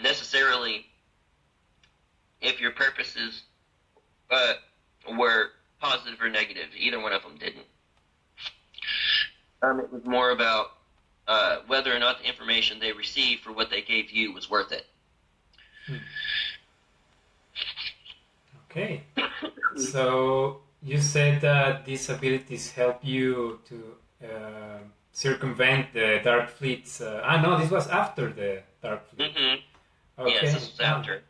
necessarily if your purposes were positive or negative. Either one of them didn't. It was more about whether or not the information they received for what they gave you was worth it.
Okay. So you said that these abilities help you to circumvent the Dark Fleet's... no, this was after the Dark Fleet.
Mm-hmm.
Okay.
Yes, this was after.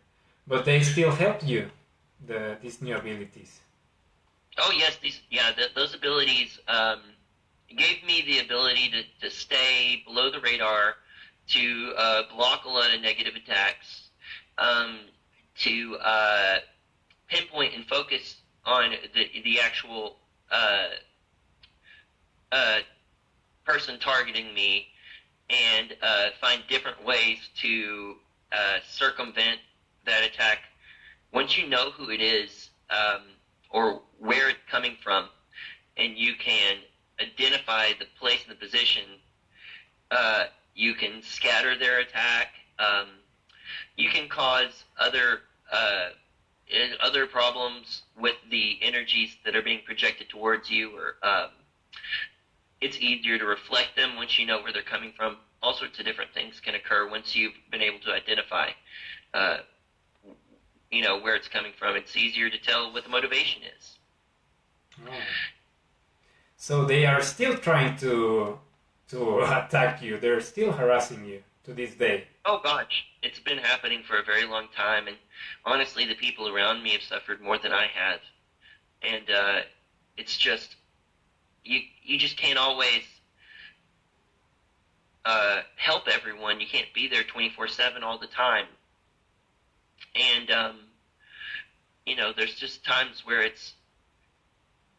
But they still helped you, these new abilities.
Oh yes, those abilities gave me the ability to stay below the radar, to block a lot of negative attacks, to pinpoint and focus on the actual person targeting me, and find different ways to circumvent that attack. Once you know who it is, or where it's coming from, and you can identify the place and the position, you can scatter their attack. You can cause other problems with the energies that are being projected towards you, or it's easier to reflect them once you know where they're coming from. All sorts of different things can occur once you've been able to identify where it's coming from. It's easier to tell what the motivation is.
Oh. So they are still trying to attack you. They're still harassing you to this day.
Oh gosh, it's been happening for a very long time, and honestly, the people around me have suffered more than I have. And it's just you just can't always help everyone. You can't be there 24/7 all the time. And there's just times where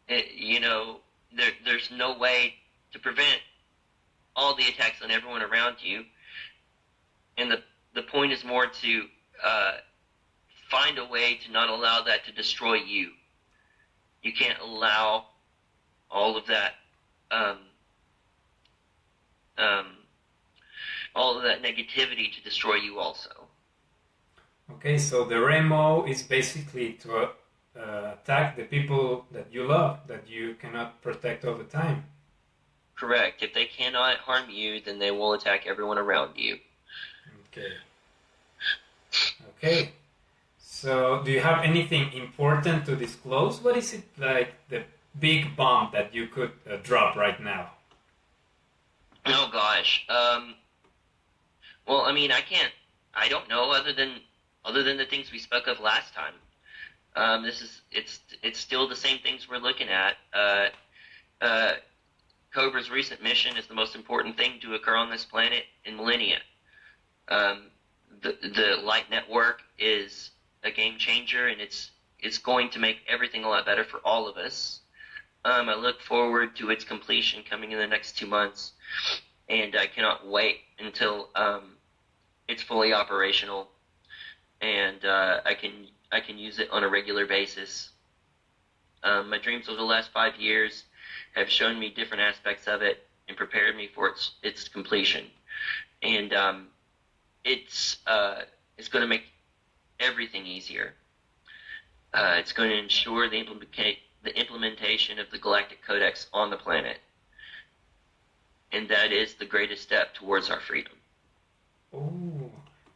there's no way to prevent all the attacks on everyone around you. And the point is more to find a way to not allow that to destroy you. You can't allow all of that negativity to destroy you also.
Okay, so the Remo is basically to attack the people that you love, that you cannot protect all the time.
Correct. If they cannot harm you, then they will attack everyone around you.
Okay. So, do you have anything important to disclose? What is it like, the big bomb that you could drop right now?
Oh gosh. Well, I mean, I don't know, other than the things we spoke of last time. It's still the same things we're looking at. Cobra's recent mission is the most important thing to occur on this planet in millennia. The light network is a game changer, and it's going to make everything a lot better for all of us. I look forward to its completion coming in the next 2 months, and I cannot wait until it's fully operational, and I can use it on a regular basis. My dreams over the last 5 years have shown me different aspects of it and prepared me for its completion, and it's going to make everything easier. It's going to ensure the implementation of the Galactic Codex on the planet, and that is the greatest step towards our freedom.
Oh,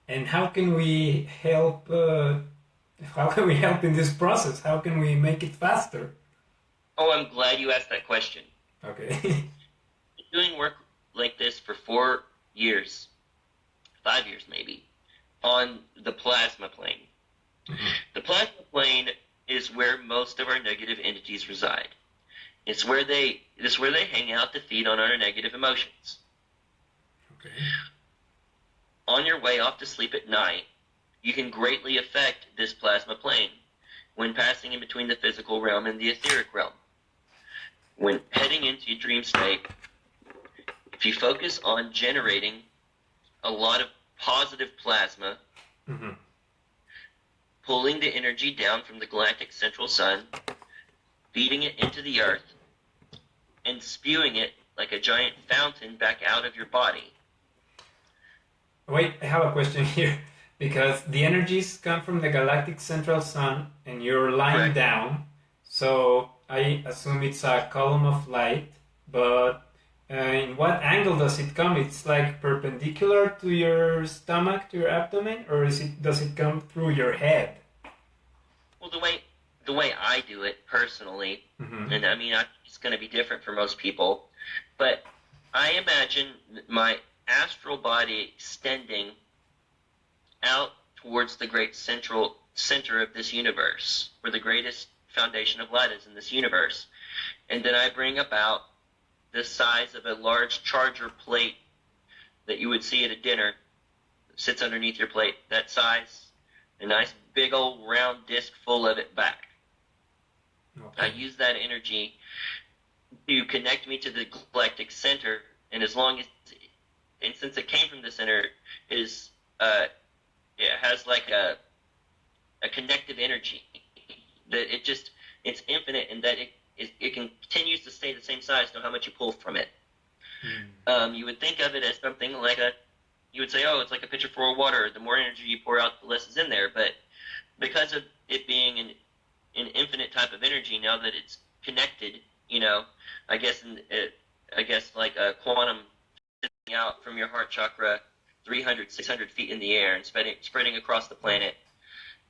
and how can we help? How can we help in this process? How can we make it faster?
Oh, I'm glad you asked that question.
Okay.
Doing work like this for 4 years, 5 years maybe, on the plasma plane. Mm-hmm. The plasma plane is where most of our negative entities reside. It's where they hang out to feed on our negative emotions.
Okay.
On your way off to sleep at night, you can greatly affect this plasma plane when passing in between the physical realm and the etheric realm. When heading into your dream state, if you focus on generating a lot of positive plasma, mm-hmm. pulling the energy down from the galactic central sun, feeding it into the earth, and spewing it like a giant fountain back out of your body.
Wait, I have a question here. Because the energies come from the galactic central sun and you're lying
Correct.
down, so I assume it's a column of light, but in what angle does it come? It's like perpendicular to your stomach, to your abdomen, or does it come through your head?
Well, the way I do it personally, and I mean it's going to be different for most people, but I imagine my astral body extending out towards the great center of this universe, where the greatest foundation of light is in this universe. And then I bring about the size of a large charger plate that you would see at a dinner that sits underneath your plate, that size, a nice big old round disc full of it back. Okay. I use that energy to connect me to the galactic center, and and since it came from the center, it has like a connective energy that it's infinite, and that it continues to stay the same size no matter how much you pull from it. You would think of it as something like you would say, oh, it's like a pitcher full of water. The more energy you pour out, the less is in there. But because of it being an infinite type of energy, now that it's connected, I guess like a quantum out from your heart chakra 300, 600 feet in the air and spreading across the planet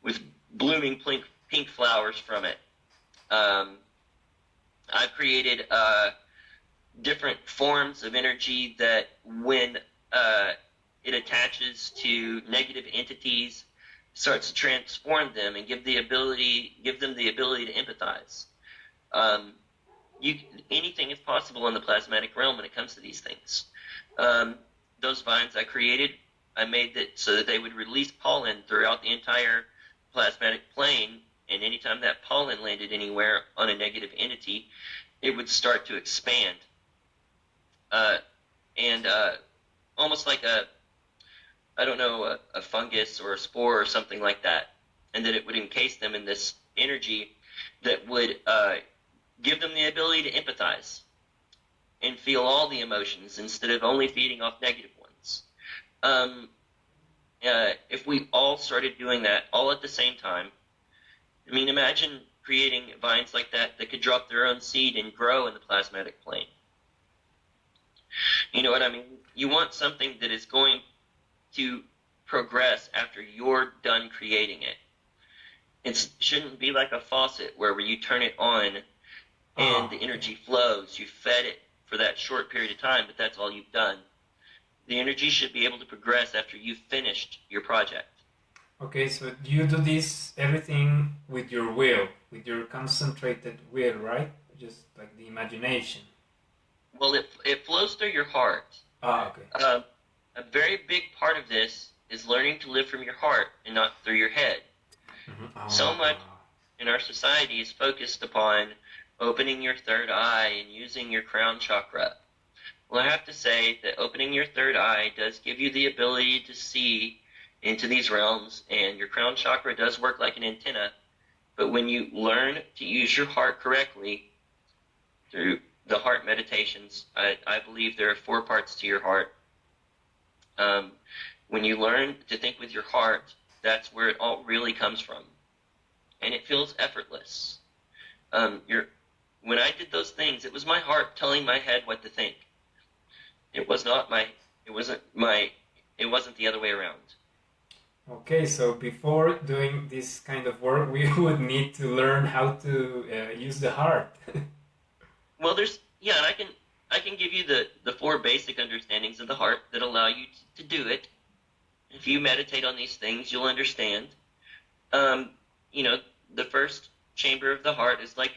with blooming pink flowers from it. I've created different forms of energy that when it attaches to negative entities, starts to transform them and give them the ability to empathize. Anything is possible in the plasmatic realm when it comes to these things. Those vines I created, I made that so that they would release pollen throughout the entire plasmatic plane, and anytime that pollen landed anywhere on a negative entity, it would start to expand. Almost like a fungus or a spore or something like that, and that it would encase them in this energy that would give them the ability to empathize and feel all the emotions instead of only feeding off negative ones. If we all started doing that all at the same time, I mean, imagine creating vines like that could drop their own seed and grow in the plasmatic plane. You know what I mean? You want something that is going to progress after you're done creating it. It shouldn't be like a faucet where you turn it on and the energy flows. You fed it for that short period of time, but that's all you've done. The energy should be able to progress after you've finished your project.
Okay, so you do everything with your will, with your concentrated will, right? Just like the imagination.
Well, it flows through your heart.
Okay.
A very big part of this is learning to live from your heart and not through your head. So much in our society is focused upon opening your third eye and using your crown chakra. Well, I have to say that opening your third eye does give you the ability to see into these realms, and your crown chakra does work like an antenna. But when you learn to use your heart correctly through the heart meditations, I believe there are 4 parts to your heart. When you learn to think with your heart, that's where it all really comes from. And it feels effortless. When I did those things, it was my heart telling my head what to think. It wasn't the other way around.
Okay, so before doing this kind of work, we would need to learn how to use the heart.
Well, and I can give you the 4 basic understandings of the heart that allow you to do it. If you meditate on these things, you'll understand. The first chamber of the heart is like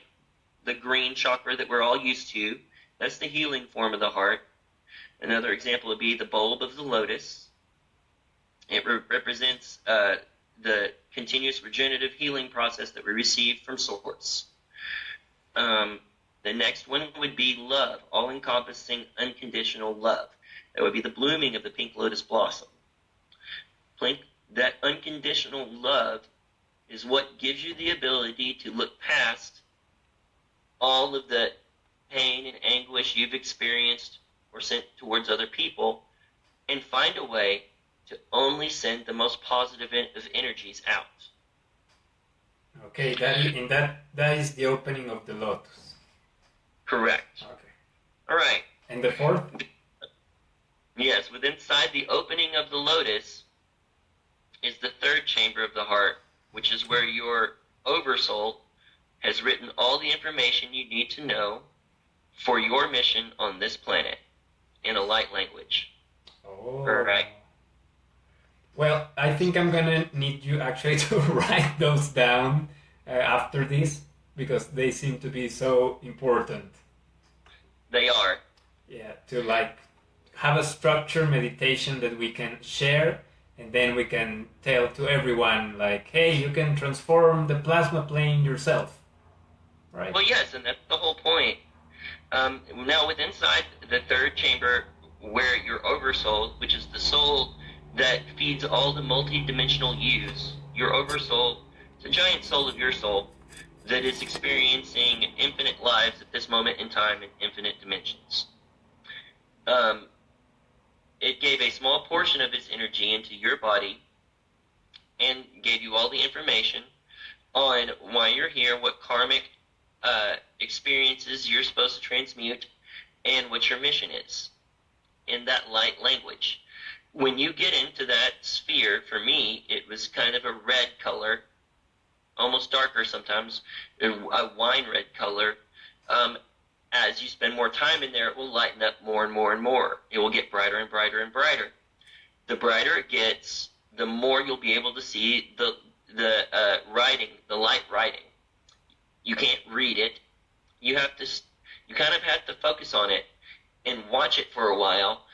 the green chakra that we're all used to. That's the healing form of the heart. Another example would be the bulb of the lotus. It represents the continuous regenerative healing process that we receive from Source. The next one would be love, all-encompassing, unconditional love. That would be the blooming of the pink lotus blossom. That unconditional love is what gives you the ability to look past all of the pain and anguish you've experienced or sent towards other people, and find a way to only send the most positive of energies out.
Okay, that is the opening of the lotus.
Correct.
Okay.
All right.
And the fourth?
Yes, within inside the opening of the lotus is the third chamber of the heart, which is where your oversoul has written all the information you need to know for your mission on this planet in a light language.
Oh.
All right.
Well, I think I'm gonna need you actually to write those down after this, because they seem to be so important.
They are.
Yeah, to like have a structured meditation that we can share, and then we can tell to everyone like, hey, you can transform the plasma plane yourself. Right?
Well, yes, and that's the whole point. Now, with inside the third chamber, where your oversoul, which is the soul that feeds all the multi-dimensional yous, your oversoul, it's a giant soul of your soul that is experiencing infinite lives at this moment in time in infinite dimensions. It gave a small portion of its energy into your body and gave you all the information on why you're here, what karmic experiences you're supposed to transmute, and what your mission is in that light language. When you get into that sphere, for me, it was kind of a red color, almost darker sometimes, a wine red color. As you spend more time in there, it will lighten up more and more and more. It will get brighter and brighter and brighter. The brighter it gets, the more you'll be able to see the writing, the light writing. You can't read it. You kind of have to focus on it and watch it for a while,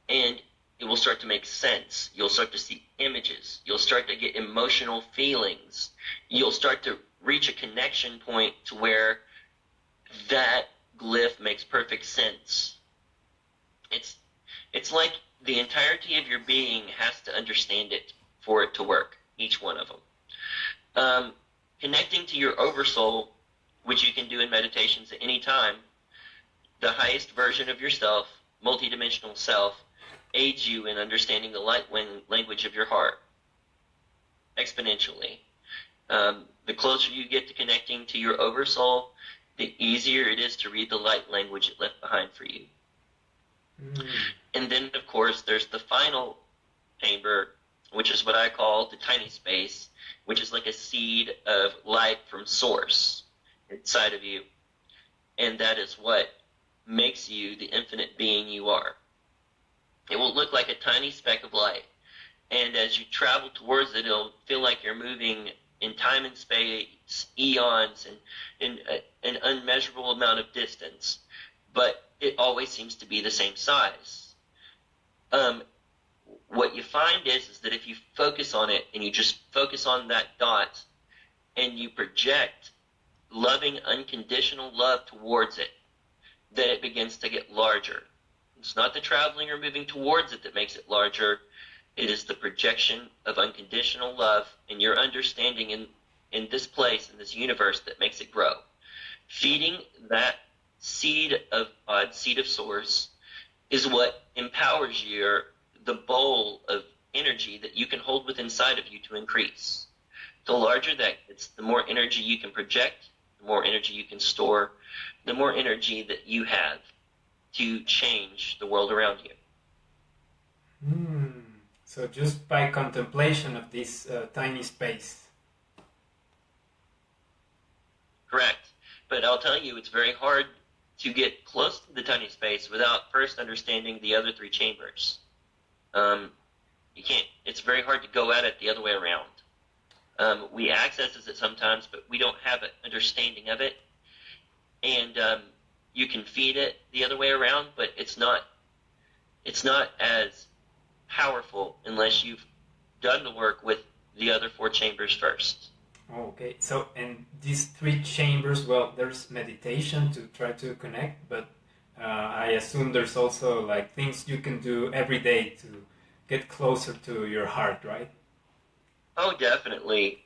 and it will start to make sense. You'll start to see images. You'll start to get emotional feelings. You'll start to reach a connection point to where that glyph makes perfect sense. It's like the entirety of your being has to understand it for it to work, each one of them. Connecting to your oversoul, which you can do in meditations at any time, the highest version of yourself, multidimensional self, aids you in understanding the light language of your heart exponentially. The closer you get to connecting to your oversoul, the easier it is to read the light language it left behind for you. And then, of course, there's the final chamber, which is what I call the tiny space, which is like a seed of light from source inside of you. And that is what makes you the infinite being you are. It will look like a tiny speck of light. And as you travel towards it, it'll feel like you're moving in time and space, eons, and an unmeasurable amount of distance. But it always seems to be the same size. What you find is that if you focus on it and you just focus on that dot and you project loving, unconditional love towards it, then it begins to get larger. It's not the traveling or moving towards it that makes it larger. It is the projection of unconditional love and your understanding in this place, in this universe, that makes it grow. Feeding that seed of source is what empowers the bowl of energy that you can hold within inside of you to increase. The larger that gets, the more energy you can project, the more energy you can store, the more energy that you have to change the world around you.
So just by contemplation of this tiny space. Correct.
But I'll tell you, it's very hard to get close to the tiny space without first understanding the other three chambers. You can't. It's very hard to go at it the other way around. We access it sometimes, but we don't have an understanding of it. And you can feed it the other way around, but it's not as powerful unless you've done the work with the other four chambers first.
Okay, so and these three chambers, well, there's meditation to try to connect, but I assume there's also like things you can do every day to get closer to your heart, right?
Oh, definitely.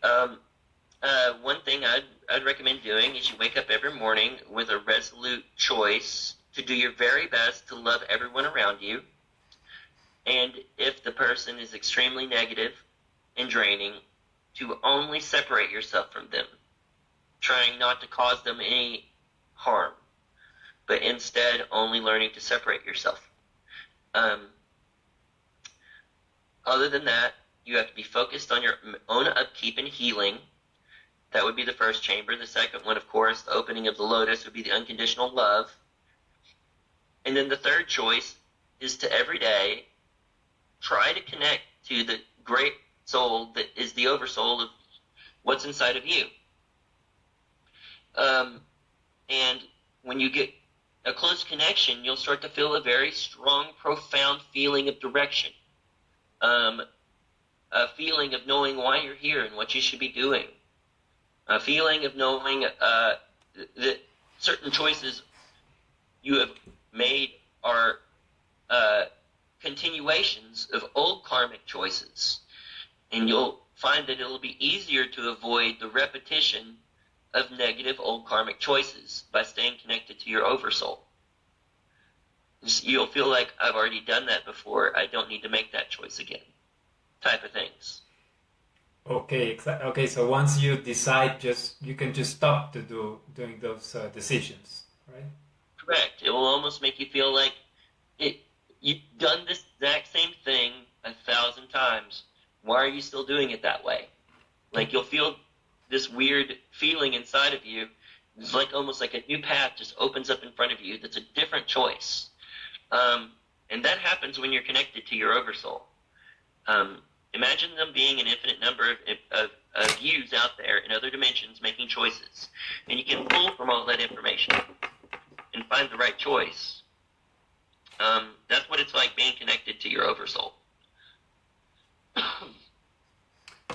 One thing I'd recommend doing is you wake up every morning with a resolute choice to do your very best to love everyone around you. And if the person is extremely negative and draining, to only separate yourself from them, trying not to cause them any harm, but instead only learning to separate yourself. Other than that, you have to be focused on your own upkeep and healing. That would be the first chamber. The second one, of course, the opening of the lotus, would be the unconditional love. And then the third choice is to every day try to connect to the great soul that is the oversoul of what's inside of you. And when you get a close connection, you'll start to feel a very strong, profound feeling of direction. A feeling of knowing why you're here and what you should be doing. A feeling of knowing that certain choices you have made are continuations of old karmic choices. And you'll find that it'll be easier to avoid the repetition of negative old karmic choices by staying connected to your oversoul. You'll feel like, I've already done that before, I don't need to make that choice again, type of things.
Okay, so once you decide, you can just stop to doing those decisions, right?
Correct. It will almost make you feel like you've done this exact same thing 1,000 times. Why are you still doing it that way? Like, you'll feel this weird feeling inside of you. It's like almost like a new path just opens up in front of you that's a different choice. And that happens when you're connected to your oversoul. Imagine them being an infinite number of yous out there in other dimensions making choices. And you can pull from all that information and find the right choice. That's what it's like being connected to your oversoul.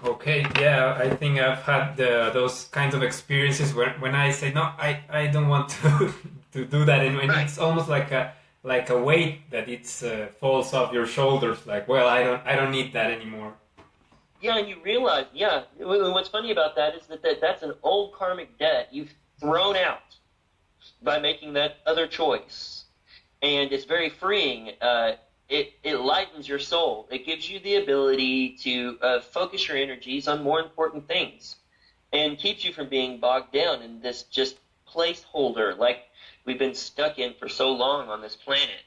Okay, yeah, I think I've had those kinds of experiences when I say, no, I don't want to do that. And
Right.
It's almost like a weight that falls off your shoulders. Like, well, I don't need that anymore.
Yeah, and you realize, what's funny about that is that's an old karmic debt you've thrown out by making that other choice. And it's very freeing. It lightens your soul. It gives you the ability to focus your energies on more important things and keeps you from being bogged down in this just placeholder like we've been stuck in for so long on this planet.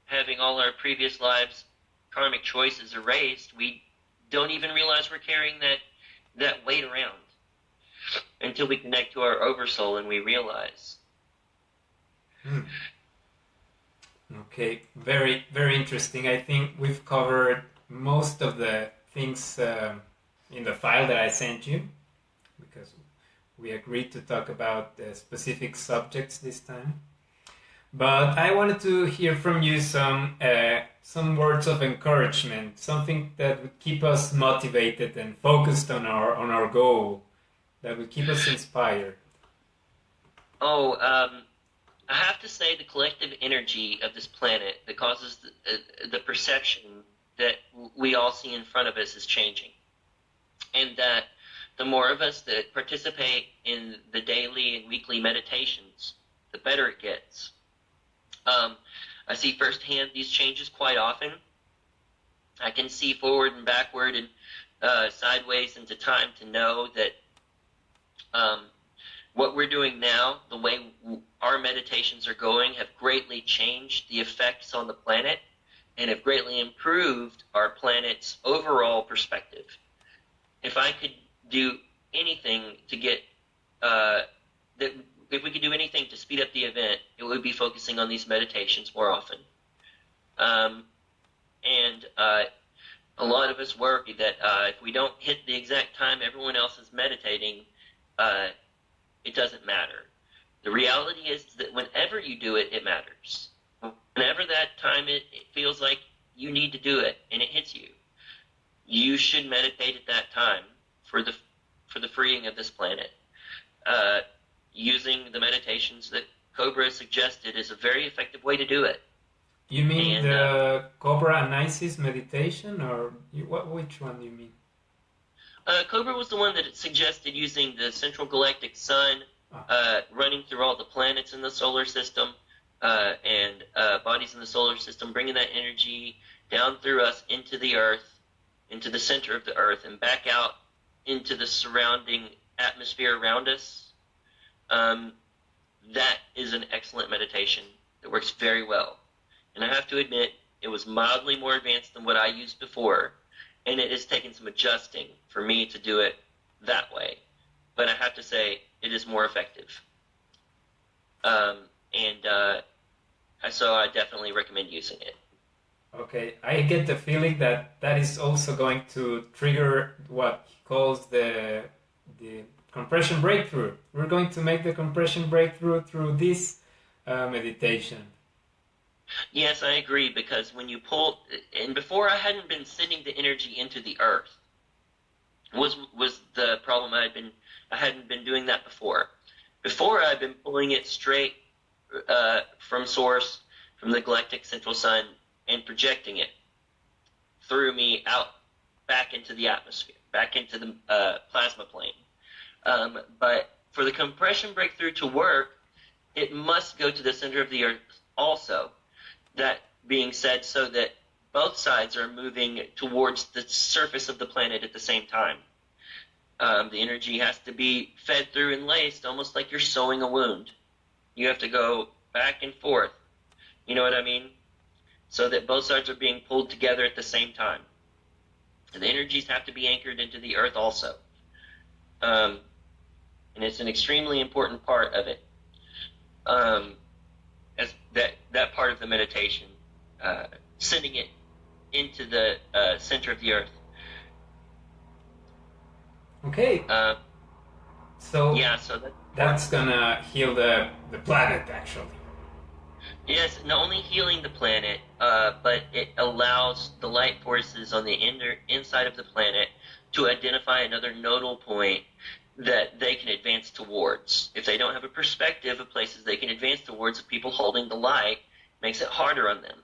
Having all our previous lives' karmic choices erased, we don't even realize we're carrying that weight around until we connect to our oversoul and we realize.
Okay, very, very interesting. I think we've covered most of the things in the file that I sent you, because we agreed to talk about the specific subjects this time. But I wanted to hear from you some words of encouragement, something that would keep us motivated and focused on our goal, that would keep us inspired.
I have to say the collective energy of this planet that causes the perception that we all see in front of us is changing. And that the more of us that participate in the daily and weekly meditations, the better it gets. I see firsthand these changes quite often. I can see forward and backward and sideways into time to know that what we're doing now, the way our meditations are going, have greatly changed the effects on the planet and have greatly improved our planet's overall perspective. If I could do anything to get if we could do anything to speed up the event, it would be focusing on these meditations more often. A lot of us worry that if we don't hit the exact time everyone else is meditating, it doesn't matter. The reality is that whenever you do it, it matters. Whenever that time it feels like you need to do it and it hits you, you should meditate at that time for the freeing of this planet. Using the meditations that Cobra suggested is a very effective way to do it.
You mean the Cobra Anisis meditation, or which one do you mean?
Cobra was the one that suggested using the central galactic sun, running through all the planets in the solar system, and bodies in the solar system, bringing that energy down through us into the Earth, into the center of the Earth, and back out into the surrounding atmosphere around us. That is an excellent meditation. It works very well. And I have to admit, it was mildly more advanced than what I used before, and it has taken some adjusting for me to do it that way. But I have to say, it is more effective. So I definitely recommend using it.
Okay, I get the feeling that that is also going to trigger what he calls the compression breakthrough. We're going to make the compression breakthrough through this meditation.
Yes, I agree, because when you pull, and before I hadn't been sending the energy into the Earth, was the problem. I hadn't been doing that before. Before, I'd been pulling it straight from source, from the galactic central sun, and projecting it through me out back into the atmosphere, back into the plasma plane. But for the compression breakthrough to work, it must go to the center of the Earth also. That being said, so that both sides are moving towards the surface of the planet at the same time. The energy has to be fed through and laced, almost like you're sewing a wound. You have to go back and forth. You know what I mean? So that both sides are being pulled together at the same time. And the energies have to be anchored into the Earth also. And it's an extremely important part of it. As that part of the meditation, sending it into the center of the Earth.
Okay. So that's gonna heal the planet, actually.
Yes, not only healing the planet, but it allows the light forces on the inside of the planet to identify another nodal point that they can advance towards. If they don't have a perspective of places they can advance towards of people holding the light, it makes it harder on them.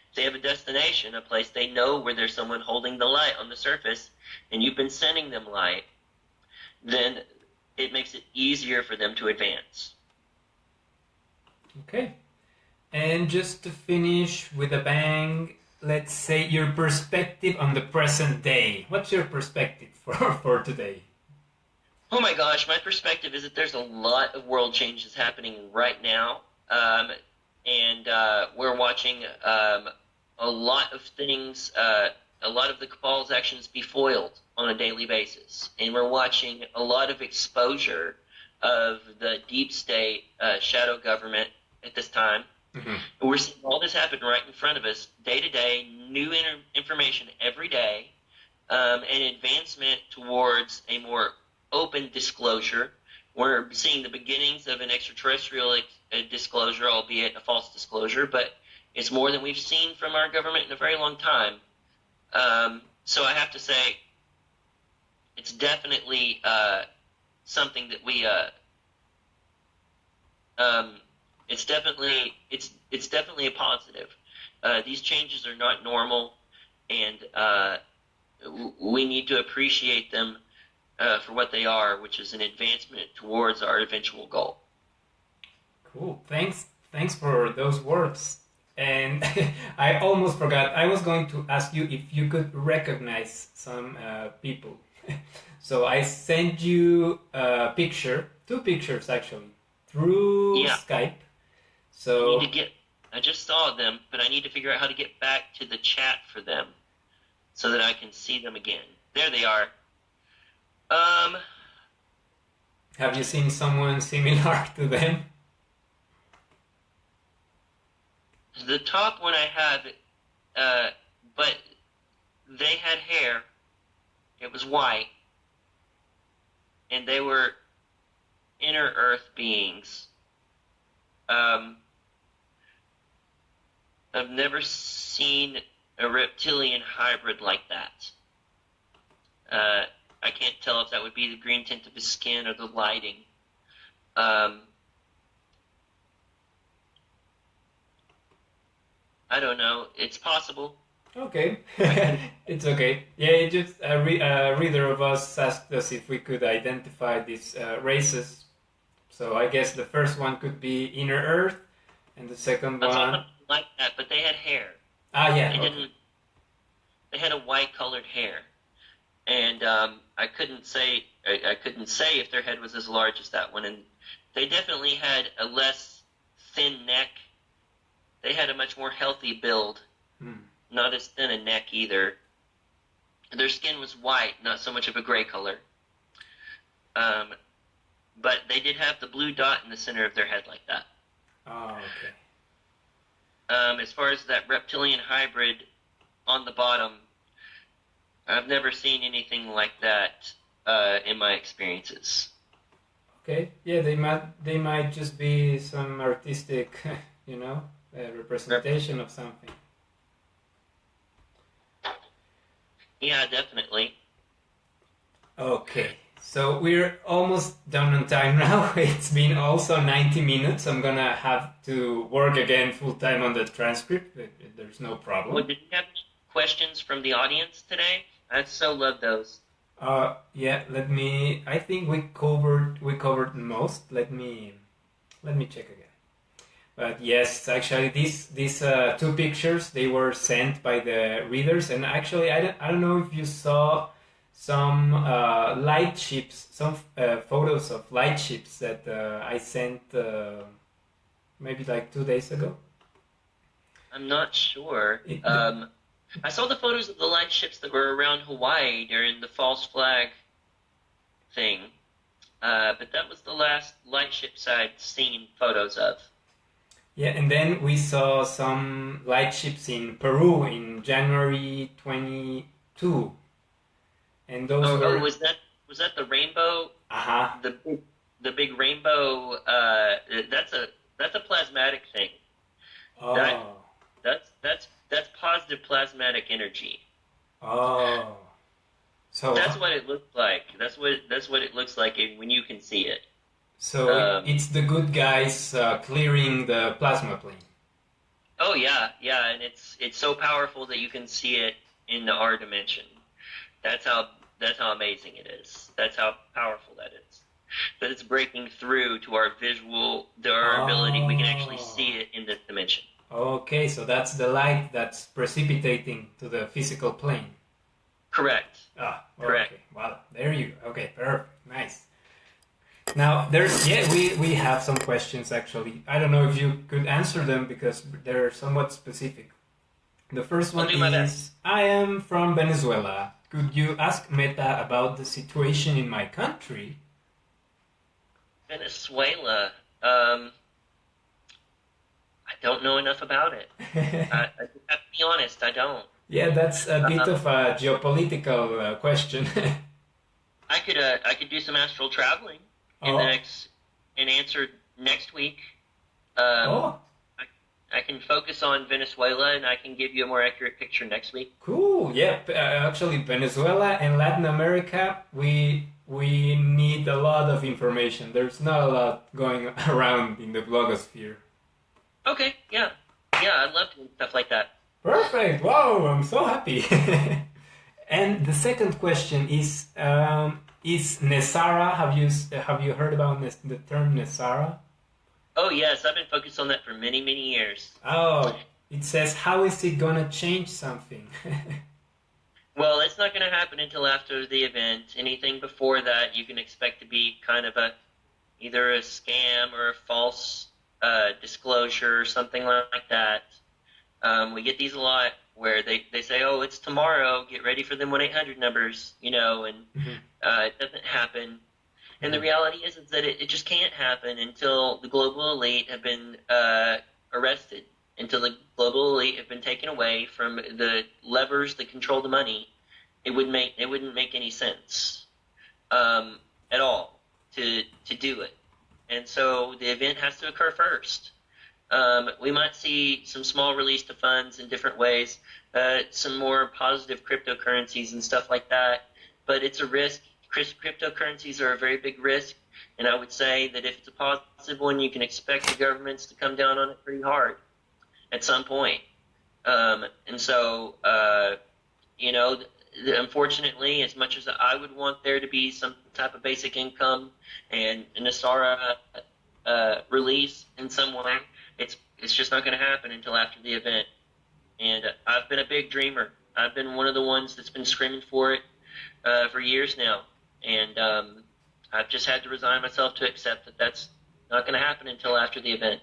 If they have a destination, a place they know where there's someone holding the light on the surface, and you've been sending them light, then it makes it easier for them to advance.
Okay. And just to finish with a bang, let's say your perspective on the present day. What's your perspective for today?
Oh my gosh, my perspective is that there's a lot of world changes happening right now. And we're watching a lot of things, a lot of the cabal's actions be foiled on a daily basis. And we're watching a lot of exposure of the deep state shadow government at this time. Mm-hmm. We're seeing all this happen right in front of us, day to day, new information every day, and advancement towards a more open disclosure. We're seeing the beginnings of an extraterrestrial disclosure, albeit a false disclosure, but it's more than we've seen from our government in a very long time. So I have to say, it's definitely something that we it's definitely a positive. These changes are not normal, and we need to appreciate them for what they are, which is an advancement towards our eventual goal.
Cool. Thanks for those words. And I almost forgot. I was going to ask you if you could recognize some people. So I sent you a picture, 2 pictures actually, through Skype. So
I just saw them, but I need to figure out how to get back to the chat for them so that I can see them again. There they are.
Have you seen someone similar to them?
The top one I have, but they had hair. It was white. And they were inner earth beings. I've never seen a reptilian hybrid like that. I can't tell if that would be the green tint of his skin or the lighting. I don't know. It's possible.
Okay, it's okay. Yeah, it just a reader of us asked us if we could identify these races. So I guess the first one could be Inner Earth, and the second
I saw
one.
something like that, but they had hair.
Ah, yeah.
They
Okay.
didn't. They had a white colored hair, and I couldn't say. I couldn't say if their head was as large as that one, and they definitely had a less thin neck. They had a much more healthy build, not as thin a neck either. Their skin was white, not so much of a gray color. But they did have the blue dot in the center of their head like that.
Oh, okay.
As far as that reptilian hybrid on the bottom, I've never seen anything like that in my experiences.
Okay. Yeah, they might just be some artistic, representation of something.
Yeah, definitely.
Okay. So we're almost done on time now. It's been also 90 minutes. I'm gonna have to work again full time on the transcript. There's no problem.
Well, did you have any questions from the audience today? I so love those.
Yeah. I think we covered most. Let me check again. But yes, actually, these two pictures, they were sent by the readers, and actually, I don't know if you saw some light ships, some photos of light ships that I sent maybe like 2 days ago.
I'm not sure. I saw the photos of the light ships that were around Hawaii during the false flag thing, but that was the last light ships I'd seen photos of.
Yeah, and then we saw some light ships in Peru in January 22. And those were...
was that the rainbow?
Uh-huh.
The big rainbow. That's a plasmatic thing.
Oh.
That's positive plasmatic energy.
Oh. So
that's what it looks like. That's what it looks like when you can see it.
So it's the good guys clearing the plasma plane.
Oh yeah, and it's so powerful that you can see it in the R dimension. That's how amazing it is. That's how powerful that is. That it's breaking through to our our ability. We can actually see it in this dimension.
Okay, so that's the light that's precipitating to the physical plane.
Correct.
Correct. Okay. Wow, there you go. Okay, perfect. Nice. Now, we have some questions actually. I don't know if you could answer them because they're somewhat specific. The first one is, I am from Venezuela. Could you ask Meta about the situation in my country?
Venezuela. I don't know enough about it. I have to be honest, I don't.
Yeah, that's a bit of a geopolitical question.
I could do some astral traveling and answer next week. I can focus on Venezuela, and I can give you a more accurate picture next week.
Cool. Yeah, actually, Venezuela and Latin America, we need a lot of information. There's not a lot going around in the blogosphere.
Okay. Yeah. I'd love to do stuff like that.
Perfect. Wow, I'm so happy. And the second question is Nasarah? Have you heard about the term Nasarah?
Oh yes, I've been focused on that for many, many years.
Oh, it says, how is it gonna change something?
Well, it's not gonna happen until after the event. Anything before that, you can expect to be kind of either a scam or a false disclosure or something like that. We get these a lot where they say, oh, it's tomorrow, get ready for them 1-800 numbers, and it doesn't happen. And the reality is that it just can't happen until the global elite have been arrested, until the global elite have been taken away from the levers that control the money. It wouldn't make any sense at all to do it. And so the event has to occur first. We might see some small release to funds in different ways, some more positive cryptocurrencies and stuff like that, but it's a risk. Cryptocurrencies are a very big risk, and I would say that if it's a positive one, you can expect the governments to come down on it pretty hard at some point. And so, you know, unfortunately, as much as I would want there to be some type of basic income and a Nasarah release in some way, it's just not going to happen until after the event. And I've been a big dreamer. I've been one of the ones that's been screaming for it for years now. And I've just had to resign myself to accept that that's not going to happen until after the event.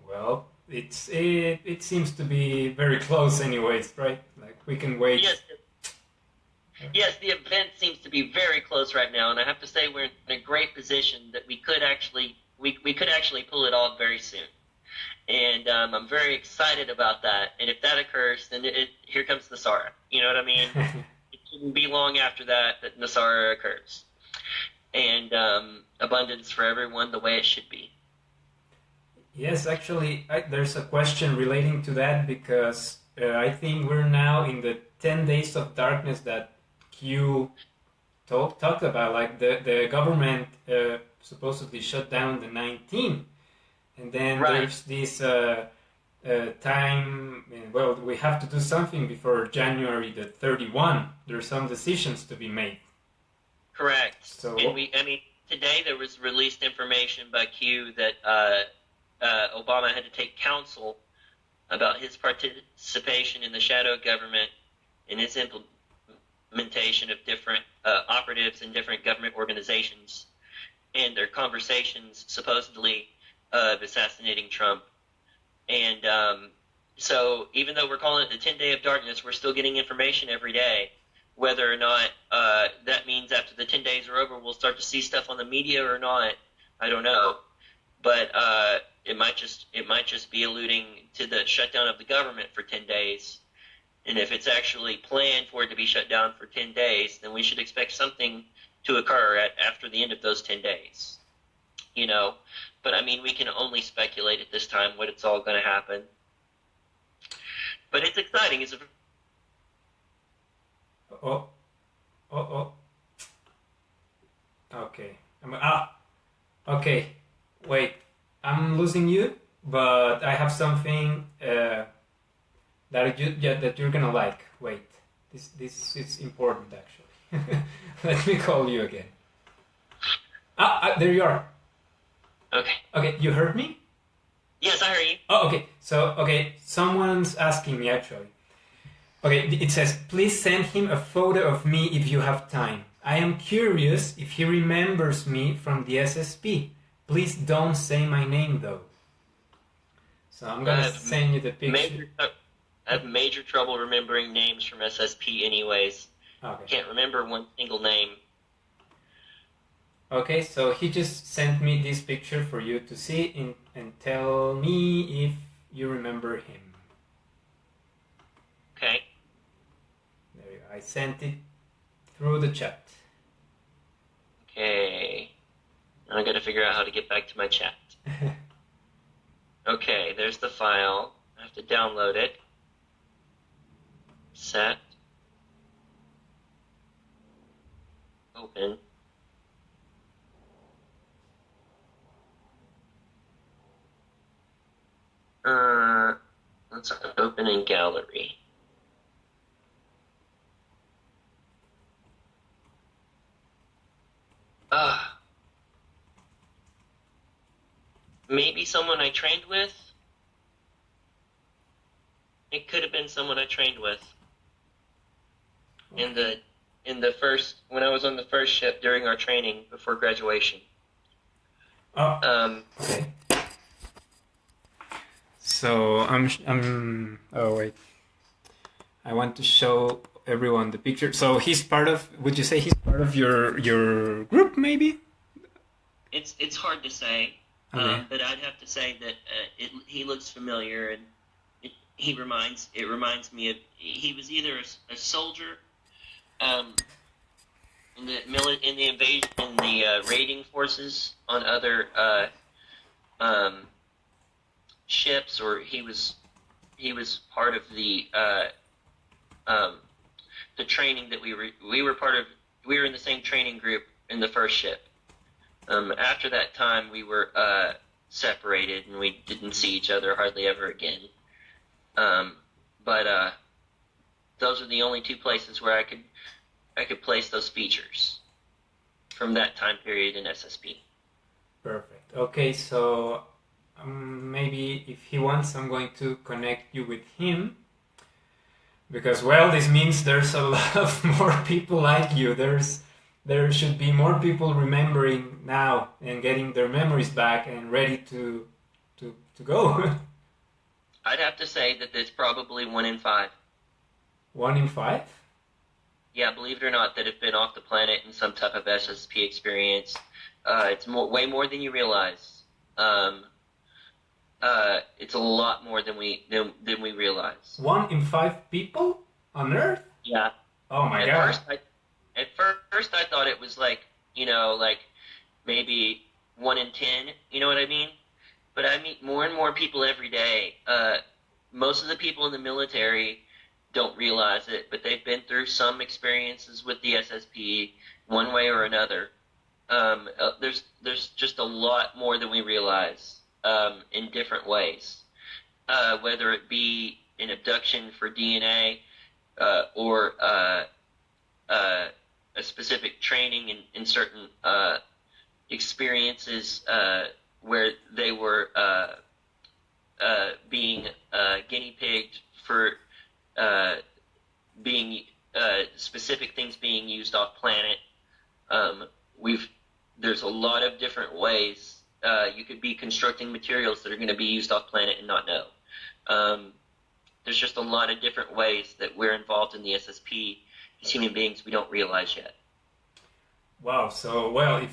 Well, it seems to be very close anyways, right? Like, we can wait.
Yes, the event seems to be very close right now, and I have to say we're in a great position that we could actually pull it off very soon. And I'm very excited about that. And if that occurs, then here comes Nasarah. You know what I mean? It shouldn't be long after that Nasarah occurs. And abundance for everyone the way it should be.
Yes, actually, there's a question relating to that, because I think we're now in the 10 days of darkness that Q talked about. Like, the government supposedly shut down the 19th. And then there's this time, well, we have to do something before January the 31. There's some decisions to be made.
Correct.
So,
and today there was released information by Q that Obama had to take counsel about his participation in the shadow government and its implementation of different operatives in different government organizations and their conversations supposedly of assassinating Trump. And so even though we're calling it the 10 day of darkness, we're still getting information every day. Whether or not that means after the 10 days are over, we'll start to see stuff on the media or not, I don't know. But it might just be alluding to the shutdown of the government for 10 days. And if it's actually planned for it to be shut down for 10 days, then we should expect something to occur after the end of those 10 days. You know? But I mean, we can only speculate at this time what it's all going to happen. But it's exciting. It's a
Okay. Okay. Wait. I'm losing you, but I have something that you're gonna like. Wait. This is important, actually. Let me call you again. There you are.
Okay.
Okay. You heard me?
Yes, I heard you.
Oh, okay. So, someone's asking me, actually. Okay, it says, please send him a photo of me if you have time. I am curious if he remembers me from the SSP. Please don't say my name, though. So I'm going to send you the picture.
I have major trouble remembering names from SSP anyways.
Okay.
Can't remember one single name.
Okay, so he just sent me this picture for you to see and tell me if you remember him.
Okay.
There you go. I sent it through the chat.
Okay. Now I gotta figure out how to get back to my chat. Okay, there's the file. I have to download it. Set. Open. Let's open in gallery. Maybe someone I trained with? It could have been someone I trained with. Okay. When I was on the first ship during our training before graduation.
Okay. So oh wait. I want to show everyone the picture. So he's part of, would you say he's part of your group, maybe?
It's hard to say. Okay. But I'd have to say that he looks familiar, and it reminds me of, he was either a soldier in the invasion, in the raiding forces on other ships, or he was part of the training that we were in the same training group in the first ship. After that time, we were separated, and we didn't see each other hardly ever again. But those are the only two places where I could place those features from that time period in SSP.
Perfect. Okay, so maybe if he wants, I'm going to connect you with him. Because, well, this means there's a lot of more people like you. There should be more people remembering now and getting their memories back and ready to go.
I'd have to say that it's probably 1 in 5.
1 in 5?
Yeah, believe it or not, that have been off the planet in some type of SSP experience. It's way more than you realize. It's a lot more than we realize.
1 in 5 people on Earth?
Yeah.
Oh my God.
At first I thought it was like maybe 1 in 10. You know what I mean? But I meet more and more people every day. Most of the people in the military don't realize it, but they've been through some experiences with the SSP one way or another. There's just a lot more than we realize in different ways, whether it be an abduction for DNA or a specific training in certain experiences where they were being guinea pigged for being specific things being used off planet. There's a lot of different ways you could be constructing materials that are going to be used off planet and not know. There's just a lot of different ways that we're involved in the SSP as human beings we don't realize yet.
Wow. So, well,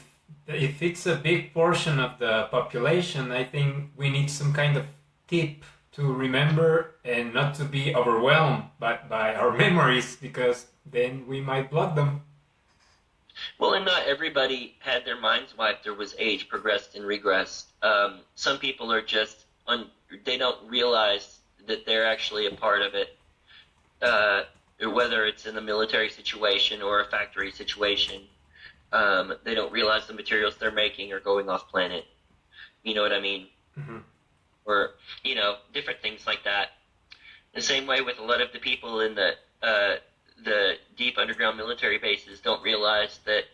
if it's a big portion of the population, I think we need some kind of tip to remember and not to be overwhelmed by our memories, because then we might block them.
Well, and not everybody had their minds wiped or was age progressed and regressed. Some people are just, they don't realize that they're actually a part of it, whether it's in a military situation or a factory situation. They don't realize the materials they're making are going off planet. You know what I mean?
Mm-hmm.
Or, different things like that. The same way with a lot of the people in the deep underground military bases don't realize that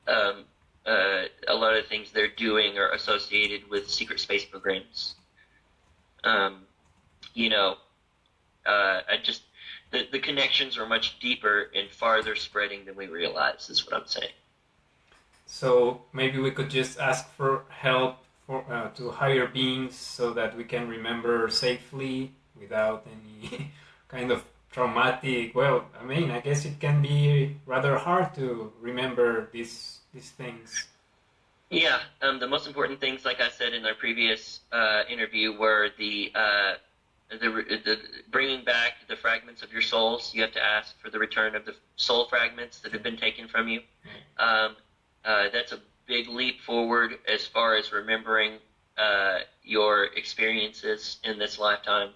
a lot of things they're doing are associated with secret space programs. The connections are much deeper and farther spreading than we realize, is what I'm saying.
So maybe we could just ask for help to higher beings so that we can remember safely without any kind of traumatic. Well, I mean, I guess it can be rather hard to remember these things.
Yeah, the most important things, like I said in our previous interview, were the bringing back the fragments of your souls. You have to ask for the return of the soul fragments that have been taken from you. That's a big leap forward as far as remembering your experiences in this lifetime.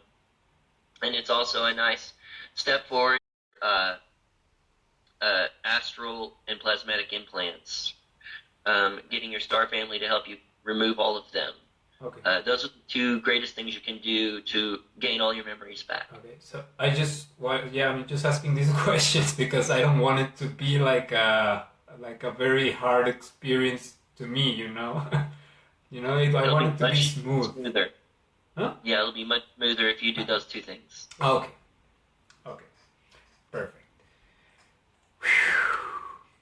And it's also a nice step forward, astral and plasmatic implants, getting your star family to help you remove all of them.
Okay.
Those are the two greatest things you can do to gain all your memories back.
Okay, so I'm just asking these questions because I don't want it to be like a very hard experience to me, I want it to be smooth.
Smoother.
Huh?
Yeah, it'll be much smoother if you do those two things.
Okay. Perfect.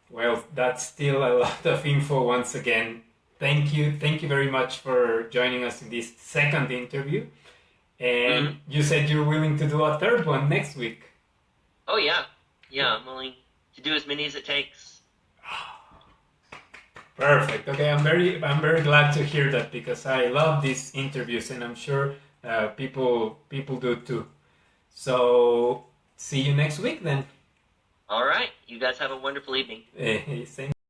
Well, that's still a lot of info once again. Thank you very much for joining us in this second interview. And you said you're willing to do a third one next week.
Oh yeah, I'm willing to do as many as it takes.
Perfect. Okay, I'm very glad to hear that, because I love these interviews, and I'm sure people do too. So see you next week then.
All right, you guys have a wonderful evening.
Same.